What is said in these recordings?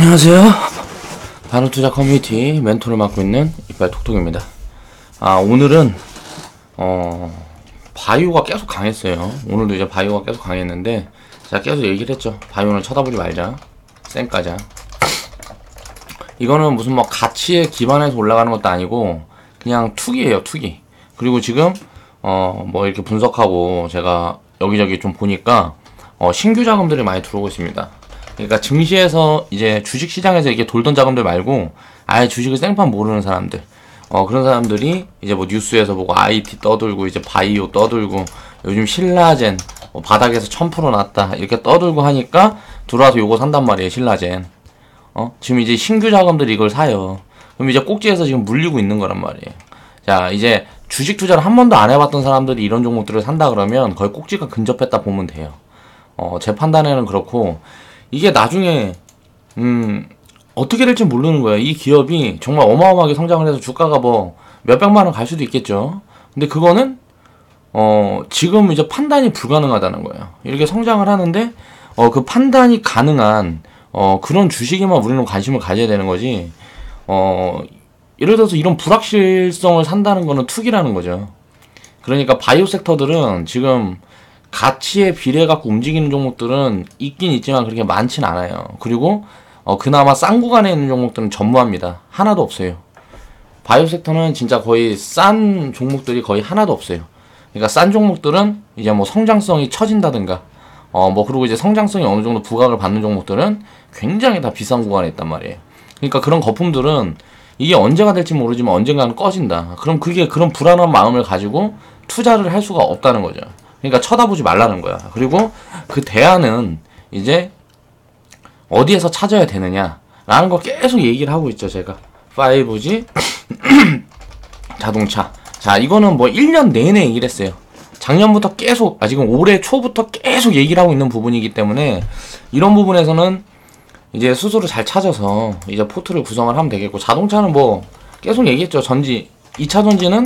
안녕하세요. 바로투자 커뮤니티 멘토를 맡고 있는 이빨톡톡입니다. 오늘은 바이오가 계속 강했어요. 오늘도 이제 바이오가 계속 강했는데 제가 계속 얘기를 했죠. 바이오는 쳐다보지 말자. 쌩까자. 이거는 무슨 뭐 가치에 기반해서 올라가는 것도 아니고 그냥 투기예요, 투기. 그리고 지금 뭐 이렇게 분석하고 제가 여기저기 좀 보니까 신규 자금들이 많이 들어오고 있습니다. 그러니까 증시에서 이제 주식시장에서 이게 돌던 자금들 말고 아예 주식을 생판 모르는 사람들, 그런 사람들이 이제 뭐 뉴스에서 보고 IT 떠들고 이제 바이오 떠들고 요즘 신라젠 바닥에서 1000% 났다 이렇게 떠들고 하니까 들어와서 요거 산단 말이에요. 신라젠. 지금 이제 신규 자금들이 이걸 사요. 그럼 이제 꼭지에서 지금 물리고 있는 거란 말이에요. 자, 이제 주식 투자를 한 번도 안 해봤던 사람들이 이런 종목들을 산다 그러면 거의 꼭지가 근접했다 보면 돼요. 제 판단에는 그렇고, 이게 나중에 어떻게 될지 모르는 거예요. 이 기업이 정말 어마어마하게 성장을 해서 주가가 뭐 몇백만 원 갈 수도 있겠죠. 근데 그거는 지금 이제 판단이 불가능하다는 거예요. 이렇게 성장을 하는데 그 판단이 가능한 그런 주식에만 우리는 관심을 가져야 되는 거지. 예를 들어서 이런 불확실성을 산다는 거는 투기라는 거죠. 그러니까 바이오 섹터들은 지금 가치에 비례해갖고 움직이는 종목들은 있긴 있지만 그렇게 많진 않아요. 그리고 그나마 싼 구간에 있는 종목들은 전무합니다. 하나도 없어요. 바이오 섹터는 진짜 거의 싼 종목들이 거의 하나도 없어요. 그러니까 싼 종목들은 이제 뭐 성장성이 처진다든가 뭐 그리고 이제 성장성이 어느 정도 부각을 받는 종목들은 굉장히 다 비싼 구간에 있단 말이에요. 그러니까 그런 거품들은 이게 언제가 될지 모르지만 언젠가는 꺼진다. 그럼 그게 그런 불안한 마음을 가지고 투자를 할 수가 없다는 거죠. 그러니까 쳐다보지 말라는 거야. 그리고 그 대안은 이제 어디에서 찾아야 되느냐라는 거 계속 얘기를 하고 있죠, 제가. 5G 자동차. 자, 이거는 뭐 1년 내내 얘기를 했어요. 작년부터 계속, 지금 올해 초부터 계속 얘기를 하고 있는 부분이기 때문에 이런 부분에서는 이제 스스로 잘 찾아서 이제 포트를 구성을 하면 되겠고, 자동차는 뭐 계속 얘기했죠. 전지, 2차 전지는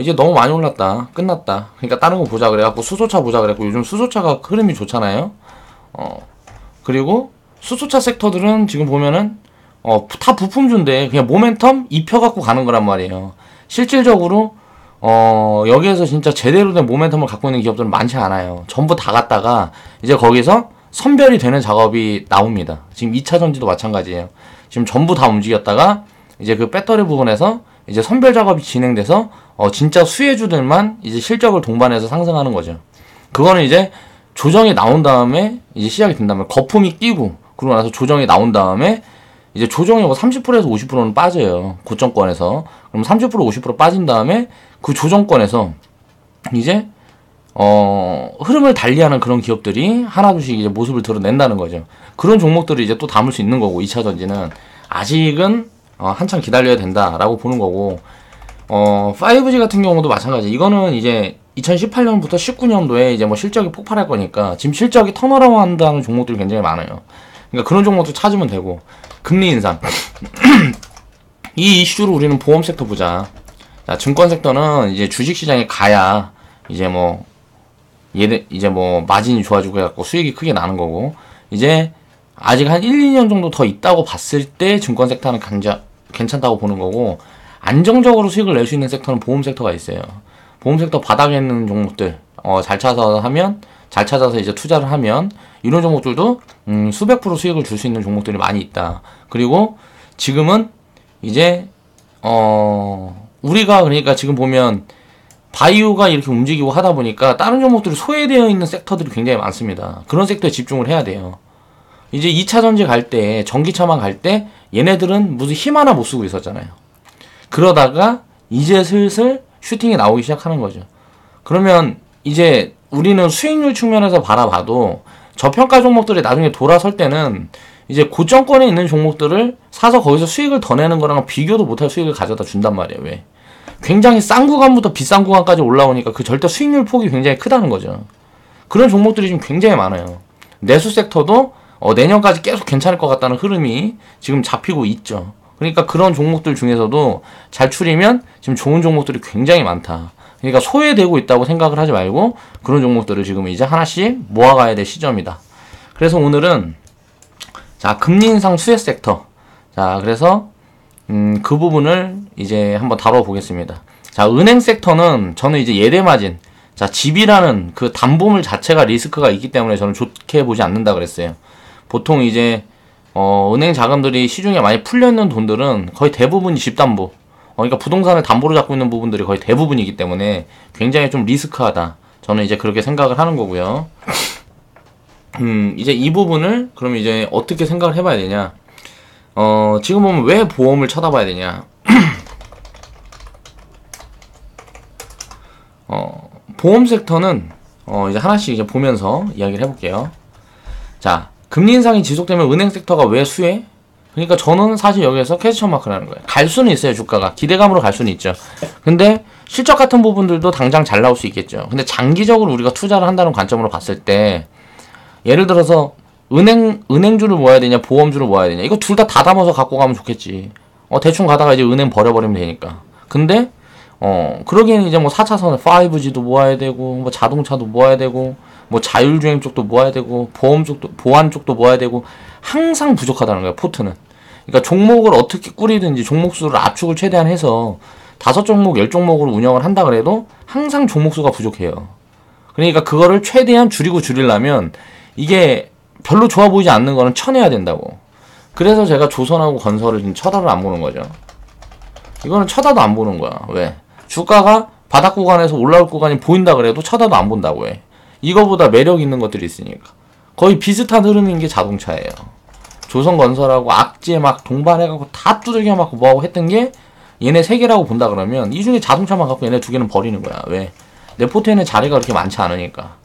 이제 너무 많이 올랐다. 끝났다. 그러니까 다른 거 보자 그래갖고 수소차 보자 그랬고, 요즘 수소차가 흐름이 좋잖아요. 그리고 수소차 섹터들은 지금 보면은 다 부품주인데 그냥 모멘텀 입혀갖고 가는 거란 말이에요. 실질적으로 여기에서 진짜 제대로 된 모멘텀을 갖고 있는 기업들은 많지 않아요. 전부 다 갔다가 이제 거기서 선별이 되는 작업이 나옵니다. 지금 2차 전지도 마찬가지예요. 지금 전부 다 움직였다가 이제 그 배터리 부분에서 이제 선별 작업이 진행돼서 진짜 수혜주들만 이제 실적을 동반해서 상승하는 거죠. 그거는 이제 조정이 나온 다음에 이제 시작이 된다면 거품이 끼고, 그러고 나서 조정이 나온 다음에 이제 조정이 30%에서 50%는 빠져요. 고점권에서. 그럼 30% 50% 빠진 다음에 그 조정권에서 이제 흐름을 달리하는 그런 기업들이 하나둘씩 이제 모습을 드러낸다는 거죠. 그런 종목들을 이제 또 담을 수 있는 거고, 2차 전지는 아직은 한참 기다려야 된다라고 보는 거고, 5G 같은 경우도 마찬가지. 이거는 이제 2018년부터 19년도에 이제 뭐 실적이 폭발할 거니까 지금 실적이 턴어라운드 한다는 종목들이 굉장히 많아요. 그러니까 그런 종목들 찾으면 되고, 금리 인상. 이 이슈로 우리는 보험 섹터 보자. 자, 증권 섹터는 이제 주식 시장에 가야 이제 뭐 이제 뭐 마진이 좋아지고 해갖고 수익이 크게 나는 거고, 이제 아직 한 1, 2년 정도 더 있다고 봤을 때 증권 섹터는 괜찮다고 보는 거고, 안정적으로 수익을 낼 수 있는 섹터는 보험 섹터가 있어요. 보험 섹터 바닥에 있는 종목들 잘 찾아서 이제 투자를 하면 이런 종목들도 수백 프로 수익을 줄 수 있는 종목들이 많이 있다. 그리고 지금은 이제 우리가 그러니까 지금 보면 바이오가 이렇게 움직이고 하다 보니까 다른 종목들이 소외되어 있는 섹터들이 굉장히 많습니다. 그런 섹터에 집중을 해야 돼요. 이제 2차 전지 갈 때, 전기차만 갈 때 얘네들은 무슨 힘 하나 못 쓰고 있었잖아요. 그러다가 이제 슬슬 슈팅이 나오기 시작하는 거죠. 그러면 이제 우리는 수익률 측면에서 바라봐도 저평가 종목들이 나중에 돌아설 때는 이제 고점권에 있는 종목들을 사서 거기서 수익을 더 내는 거랑 비교도 못할 수익을 가져다 준단 말이에요. 왜? 굉장히 싼 구간부터 비싼 구간까지 올라오니까 그 절대 수익률 폭이 굉장히 크다는 거죠. 그런 종목들이 지금 굉장히 많아요. 내수 섹터도 내년까지 계속 괜찮을 것 같다는 흐름이 지금 잡히고 있죠. 그러니까 그런 종목들 중에서도 잘 추리면 지금 좋은 종목들이 굉장히 많다. 그러니까 소외되고 있다고 생각을 하지 말고 그런 종목들을 지금 이제 하나씩 모아가야 될 시점이다. 그래서 오늘은 자, 금리 인상 수혜 섹터. 자, 그래서 그 부분을 이제 한번 다뤄보겠습니다. 자, 은행 섹터는 저는 이제 예대 마진, 자, 집이라는 그 담보물 자체가 리스크가 있기 때문에 저는 좋게 보지 않는다 그랬어요. 보통 이제 은행 자금들이 시중에 많이 풀려있는 돈들은 거의 대부분이 집담보, 그러니까 부동산을 담보로 잡고 있는 부분들이 거의 대부분이기 때문에 굉장히 좀 리스크하다. 저는 이제 그렇게 생각을 하는 거고요. 이제 이 부분을 그럼 이제 어떻게 생각을 해봐야 되냐? 지금 보면 왜 보험을 쳐다봐야 되냐? 보험 섹터는 이제 하나씩 이제 보면서 이야기를 해볼게요. 자, 금리 인상이 지속되면 은행 섹터가 왜 수혜? 그러니까 저는 사실 여기에서 퀘스천 마크라는 거예요. 갈 수는 있어요, 주가가. 기대감으로 갈 수는 있죠. 근데 실적 같은 부분들도 당장 잘 나올 수 있겠죠. 근데 장기적으로 우리가 투자를 한다는 관점으로 봤을 때, 예를 들어서 은행주를 모아야 되냐, 보험주를 모아야 되냐, 이거 둘 다 담아서 갖고 가면 좋겠지. 대충 가다가 이제 은행 버려버리면 되니까. 근데 그러기에는 이제 뭐 4차선 5G도 모아야 되고, 뭐 자동차도 모아야 되고, 뭐 자율주행 쪽도 모아야 되고, 보험 쪽도, 보안 쪽도 모아야 되고, 항상 부족하다는 거야, 포트는. 그러니까 종목을 어떻게 꾸리든지 종목수를 압축을 최대한 해서 5종목, 10종목으로 운영을 한다 그래도 항상 종목수가 부족해요. 그러니까 그거를 최대한 줄이려면 이게 별로 좋아 보이지 않는 거는 쳐내야 된다고. 그래서 제가 조선하고 건설을 지금 쳐다를 안 보는 거죠. 이거는 쳐다도 안 보는 거야. 왜? 주가가 바닥 구간에서 올라올 구간이 보인다 그래도 쳐다도 안 본다고 해. 이거보다 매력 있는 것들이 있으니까. 거의 비슷한 흐름인 게 자동차예요. 조선건설하고 악재 막 동반해갖고 다 두들겨 맞고 뭐하고 했던 게 얘네 3개라고 본다 그러면 이 중에 자동차만 갖고 얘네 2개는 버리는 거야. 왜? 내 포트에는 자리가 그렇게 많지 않으니까.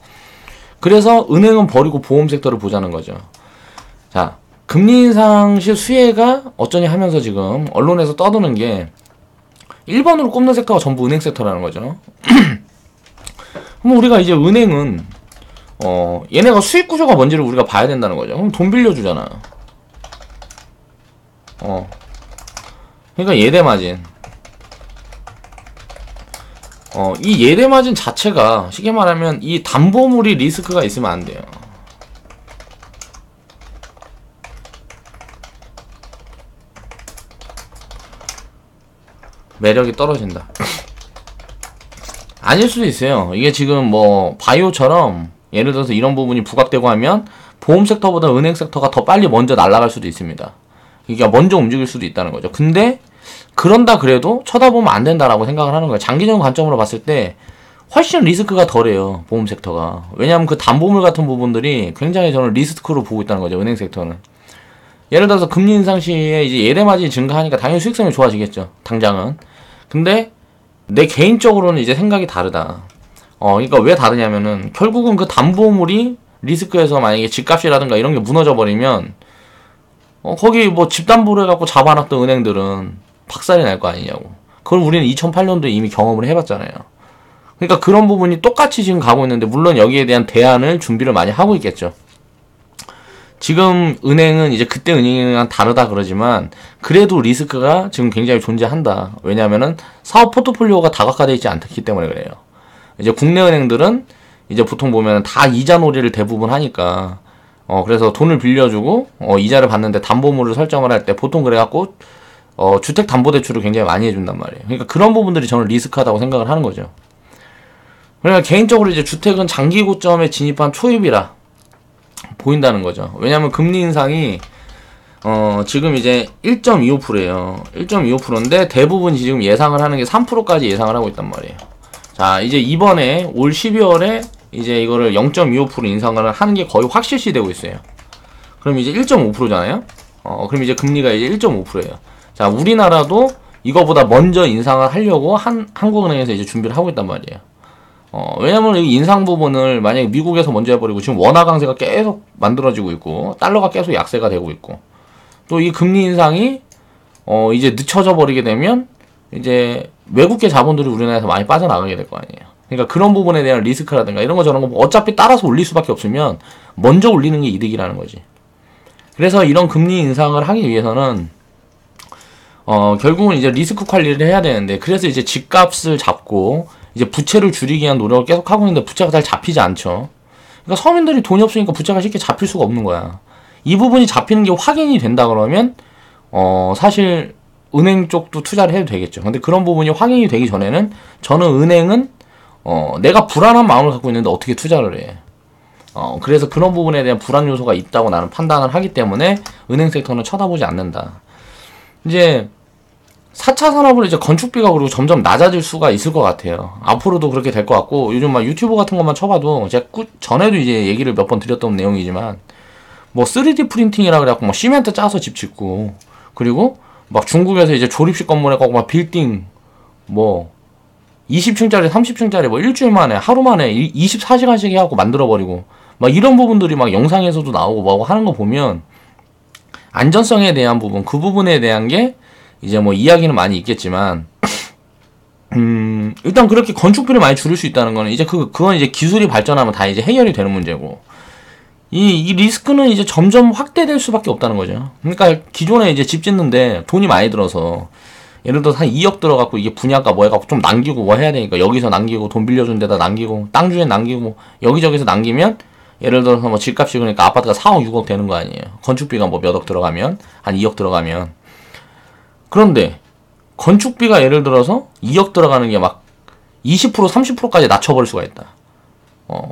그래서 은행은 버리고 보험 섹터를 보자는 거죠. 자, 금리 인상 시 수혜가 어쩌냐 하면서 지금 언론에서 떠드는 게 1번으로 꼽는 섹터가 전부 은행 섹터라는 거죠. 그럼 우리가 이제 은행은 얘네가 수익 구조가 뭔지를 우리가 봐야 된다는 거죠. 그럼 돈 빌려주잖아. 그러니까 예대 마진. 이 예대 마진 자체가 쉽게 말하면 이 담보물이 리스크가 있으면 안 돼요. 매력이 떨어진다. 아닐 수도 있어요. 이게 지금 뭐 바이오처럼 예를 들어서 이런 부분이 부각되고 하면 보험 섹터보다 은행 섹터가 더 빨리 먼저 날아갈 수도 있습니다. 그러니까 먼저 움직일 수도 있다는 거죠. 근데 그런다 그래도 쳐다보면 안 된다라고 생각을 하는 거예요. 장기적인 관점으로 봤을 때 훨씬 리스크가 덜해요. 보험 섹터가. 왜냐하면 그 담보물 같은 부분들이 굉장히 저는 리스크로 보고 있다는 거죠. 은행 섹터는. 예를 들어서 금리 인상 시에 이제 예대 마진이 증가하니까 당연히 수익성이 좋아지겠죠. 당장은. 근데 내 개인적으로는 이제 생각이 다르다. 그러니까 왜 다르냐면은 결국은 그 담보물이 리스크에서 만약에 집값이라든가 이런 게 무너져 버리면 거기 뭐 집담보를 해갖고 잡아놨던 은행들은 박살이 날 거 아니냐고. 그걸 우리는 2008년도에 이미 경험을 해봤잖아요. 그러니까 그런 부분이 똑같이 지금 가고 있는데 물론 여기에 대한 대안을 준비를 많이 하고 있겠죠. 지금 은행은 이제 그때 은행이랑 다르다 그러지만 그래도 리스크가 지금 굉장히 존재한다. 왜냐하면은 사업 포트폴리오가 다각화되어 있지 않기 때문에 그래요. 이제 국내 은행들은 이제 보통 보면 다 이자 놀이를 대부분 하니까 그래서 돈을 빌려주고 이자를 받는데 담보물을 설정을 할 때 보통 그래갖고 주택담보대출을 굉장히 많이 해준단 말이에요. 그러니까 그런 부분들이 저는 리스크하다고 생각을 하는 거죠. 그러니까 개인적으로 이제 주택은 장기 고점에 진입한 초입이라 보인다는 거죠. 왜냐면 금리 인상이 지금 이제 1.25%예요. 1.25%인데 대부분 지금 예상을 하는 게 3%까지 예상을 하고 있단 말이에요. 자, 이제 이번에 올 12월에 이제 이거를 0.25% 인상을 하는 게 거의 확실시 되고 있어요. 그럼 이제 1.5%잖아요. 그럼 이제 금리가 이제 1.5%예요. 자, 우리나라도 이거보다 먼저 인상을 하려고 한국은행에서 이제 준비를 하고 있단 말이에요. 왜냐면 이 인상 부분을 만약에 미국에서 먼저 해버리고 지금 원화 강세가 계속 만들어지고 있고 달러가 계속 약세가 되고 있고 또 이 금리 인상이 이제 늦춰져 버리게 되면 이제 외국계 자본들이 우리나라에서 많이 빠져나가게 될 거 아니에요. 그러니까 그런 부분에 대한 리스크라든가 이런 거 저런 거 어차피 따라서 올릴 수밖에 없으면 먼저 올리는 게 이득이라는 거지. 그래서 이런 금리 인상을 하기 위해서는 결국은 이제 리스크 관리를 해야 되는데 그래서 이제 집값을 잡고 이제 부채를 줄이기 위한 노력을 계속 하고 있는데 부채가 잘 잡히지 않죠. 그러니까 서민들이 돈이 없으니까 부채가 쉽게 잡힐 수가 없는 거야. 이 부분이 잡히는 게 확인이 된다 그러면 사실 은행 쪽도 투자를 해도 되겠죠. 근데 그런 부분이 확인이 되기 전에는 저는 은행은 내가 불안한 마음을 갖고 있는데 어떻게 투자를 해. 그래서 그런 부분에 대한 불안 요소가 있다고 나는 판단을 하기 때문에 은행 섹터는 쳐다보지 않는다. 이제 4차 산업으로 이제 건축비가 그리고 점점 낮아질 수가 있을 것 같아요. 앞으로도 그렇게 될 것 같고, 요즘 막 유튜브 같은 것만 쳐봐도 제가 전에도 이제 얘기를 몇 번 드렸던 내용이지만, 뭐 3D 프린팅이라 그래갖고 뭐 시멘트 짜서 집 짓고, 그리고 막 중국에서 이제 조립식 건물에 꼭 막 빌딩 뭐 20층짜리 30층짜리 뭐 일주일 만에 하루 만에 24시간씩 해갖고 만들어버리고 막 이런 부분들이 막 영상에서도 나오고 뭐하고 하는 거 보면 안전성에 대한 부분, 그 부분에 대한 게 이제 뭐 이야기는 많이 있겠지만 일단 그렇게 건축비를 많이 줄일 수 있다는 거는 이제 그건 이제 기술이 발전하면 다 이제 해결이 되는 문제고, 이 리스크는 이제 점점 확대될 수밖에 없다는 거죠. 그러니까 기존에 이제 집 짓는데 돈이 많이 들어서 예를 들어서 한 2억 들어갖고 이게 분양가 뭐 해갖고 좀 남기고 뭐 해야 되니까 여기서 남기고 돈 빌려준 데다 남기고 땅 주에 남기고 여기저기서 남기면 예를 들어서 뭐 집값이 그러니까 아파트가 4억 6억 되는 거 아니에요. 건축비가 뭐 몇 억 들어가면 한 2억 들어가면. 그런데 건축비가 예를 들어서 2억 들어가는 게 막 20% 30%까지 낮춰버릴 수가 있다.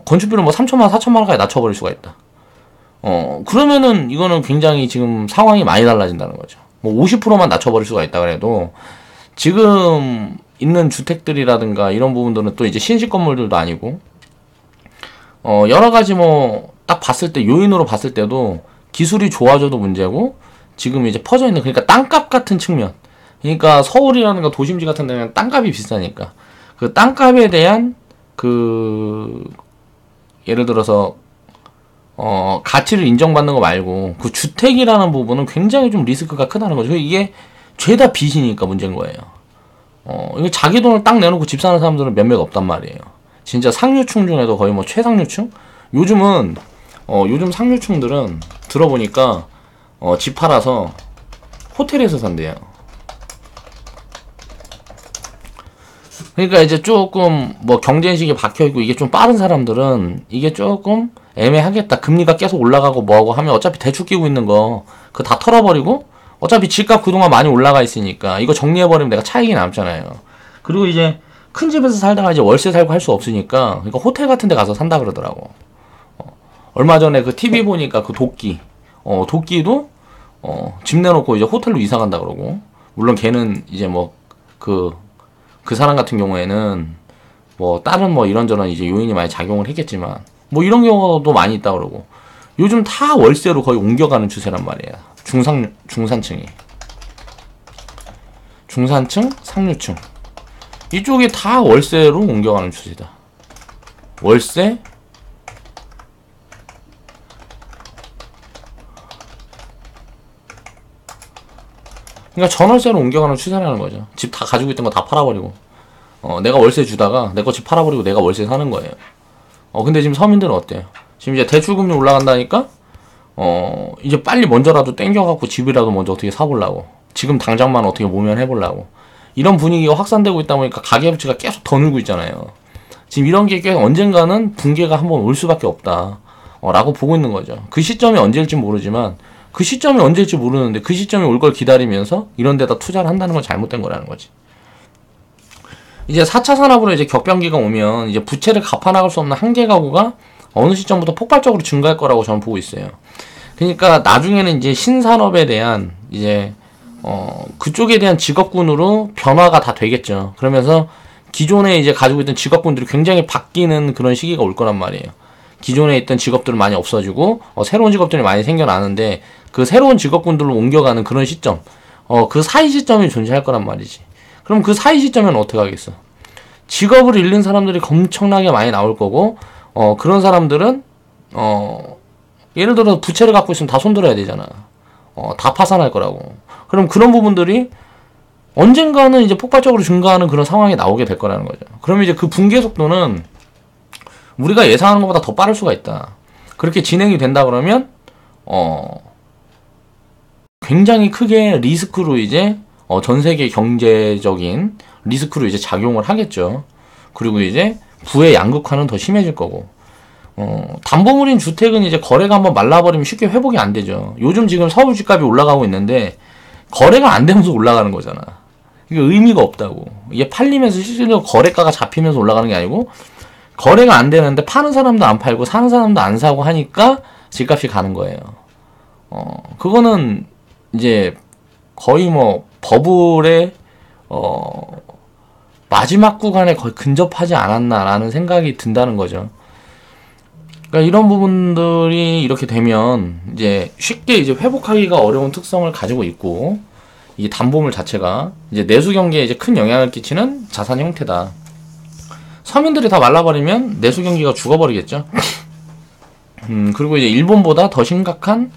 건축비를 뭐 3천만 원 4천만 원까지 낮춰버릴 수가 있다. 그러면은 이거는 굉장히 지금 상황이 많이 달라진다는 거죠. 뭐 50%만 낮춰버릴 수가 있다 그래도 지금 있는 주택들이라든가 이런 부분들은 또 이제 신식 건물들도 아니고 여러 가지 뭐 딱 봤을 때 요인으로 봤을 때도 기술이 좋아져도 문제고 지금 이제 퍼져 있는, 그러니까 땅값 같은 측면, 그러니까 서울이라든가 도심지 같은 데는 땅값이 비싸니까 그 땅값에 대한 예를 들어서 가치를 인정받는 거 말고 그 주택이라는 부분은 굉장히 좀 리스크가 크다는 거죠. 이게 죄다 빚이니까 문제인 거예요. 이게 자기 돈을 딱 내놓고 집 사는 사람들은 몇몇 없단 말이에요. 진짜 상류층 중에도 거의 뭐 최상류층? 요즘 상류층들은 들어보니까 집 팔아서 호텔에서 산대요. 그러니까 이제 조금 뭐 경제인식이 박혀있고 이게 좀 빠른 사람들은 이게 조금 애매하겠다. 금리가 계속 올라가고 뭐하고 하면 어차피 대출 끼고 있는 거 그거 다 털어버리고 어차피 집값 그동안 많이 올라가 있으니까 이거 정리해버리면 내가 차익이 남잖아요. 그리고 이제 큰 집에서 살다가 이제 월세 살고 할 수 없으니까 그러니까 호텔 같은 데 가서 산다 그러더라고. 얼마 전에 그 TV 보니까 그 도끼도 집 내놓고 이제 호텔로 이사 간다 그러고, 물론 걔는 이제 뭐 그 사람 같은 경우에는 뭐 다른 뭐 이런저런 이제 요인이 많이 작용을 했겠지만 뭐 이런 경우도 많이 있다 그러고, 요즘 다 월세로 거의 옮겨가는 추세란 말이에요. 중산층이. 중산층, 상류층. 이쪽이 다 월세로 옮겨가는 추세다. 월세, 그러니까 전월세로 옮겨가는 추세라는 거죠. 집 다 가지고 있던 거 다 팔아버리고, 내가 월세 주다가 내 거 집 팔아버리고 내가 월세 사는 거예요. 근데 지금 서민들은 어때요? 지금 이제 대출금리 올라간다니까, 이제 빨리 먼저라도 땡겨갖고 집이라도 먼저 어떻게 사보려고. 지금 당장만 어떻게 모면해보려고. 이런 분위기가 확산되고 있다 보니까 가계부채가 계속 더 늘고 있잖아요. 지금 이런 게 계속 언젠가는 붕괴가 한번 올 수밖에 없다. 라고 보고 있는 거죠. 그 시점이 언제일지 모르지만, 그 시점이 언제일지 모르는데 그 시점이 올 걸 기다리면서 이런 데다 투자를 한다는 건 잘못된 거라는 거지. 이제 4차 산업으로 이제 격변기가 오면 이제 부채를 갚아나갈 수 없는 한계 가구가 어느 시점부터 폭발적으로 증가할 거라고 저는 보고 있어요. 그러니까 나중에는 이제 신산업에 대한 이제 그쪽에 대한 직업군으로 변화가 다 되겠죠. 그러면서 기존에 이제 가지고 있던 직업군들이 굉장히 바뀌는 그런 시기가 올 거란 말이에요. 기존에 있던 직업들은 많이 없어지고 새로운 직업들이 많이 생겨나는데 그 새로운 직업군들로 옮겨가는 그런 시점, 그 사이 시점이 존재할 거란 말이지. 그럼 그 사이 시점에는 어떻게 하겠어? 직업을 잃는 사람들이 엄청나게 많이 나올 거고, 그런 사람들은 예를 들어서 부채를 갖고 있으면 다 손들어야 되잖아. 다 파산할 거라고. 그럼 그런 부분들이 언젠가는 이제 폭발적으로 증가하는 그런 상황이 나오게 될 거라는 거죠. 그럼 이제 그 붕괴 속도는 우리가 예상하는 것보다 더 빠를 수가 있다. 그렇게 진행이 된다 그러면 굉장히 크게 리스크로 이제 전 세계 경제적인 리스크로 이제 작용을 하겠죠. 그리고 이제 부의 양극화는 더 심해질 거고, 담보물인 주택은 이제 거래가 한번 말라버리면 쉽게 회복이 안 되죠. 요즘 지금 서울 집값이 올라가고 있는데 거래가 안 되면서 올라가는 거잖아. 이게 의미가 없다고. 이게 팔리면서 실질적으로 거래가가 잡히면서 올라가는 게 아니고 거래가 안 되는데 파는 사람도 안 팔고 사는 사람도 안 사고 하니까 집값이 가는 거예요. 그거는 이제 거의 뭐 버블의 마지막 구간에 거의 근접하지 않았나라는 생각이 든다는 거죠. 그러니까 이런 부분들이 이렇게 되면 이제 쉽게 이제 회복하기가 어려운 특성을 가지고 있고, 이 담보물 자체가 이제 내수 경기에 이제 큰 영향을 끼치는 자산 형태다. 서민들이 다 말라버리면 내수 경기가 죽어버리겠죠. 그리고 이제 일본보다 더 심각한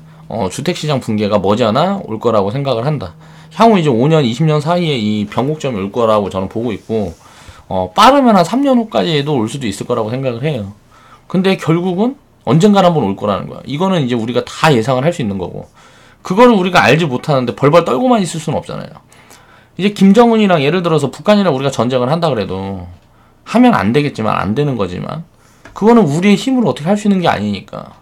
주택시장 붕괴가 머지않아 올 거라고 생각을 한다. 향후 이제 5년, 20년 사이에 이 변곡점이 올 거라고 저는 보고 있고, 빠르면 한 3년 후까지도 올 수도 있을 거라고 생각을 해요. 근데 결국은 언젠가 한번 올 거라는 거야. 이거는 이제 우리가 다 예상을 할 수 있는 거고, 그거를 우리가 알지 못하는데 벌벌 떨고만 있을 수는 없잖아요. 이제 김정은이랑 예를 들어서 북한이랑 우리가 전쟁을 한다 그래도 하면 안 되겠지만, 안 되는 거지만, 그거는 우리의 힘으로 어떻게 할 수 있는 게 아니니까.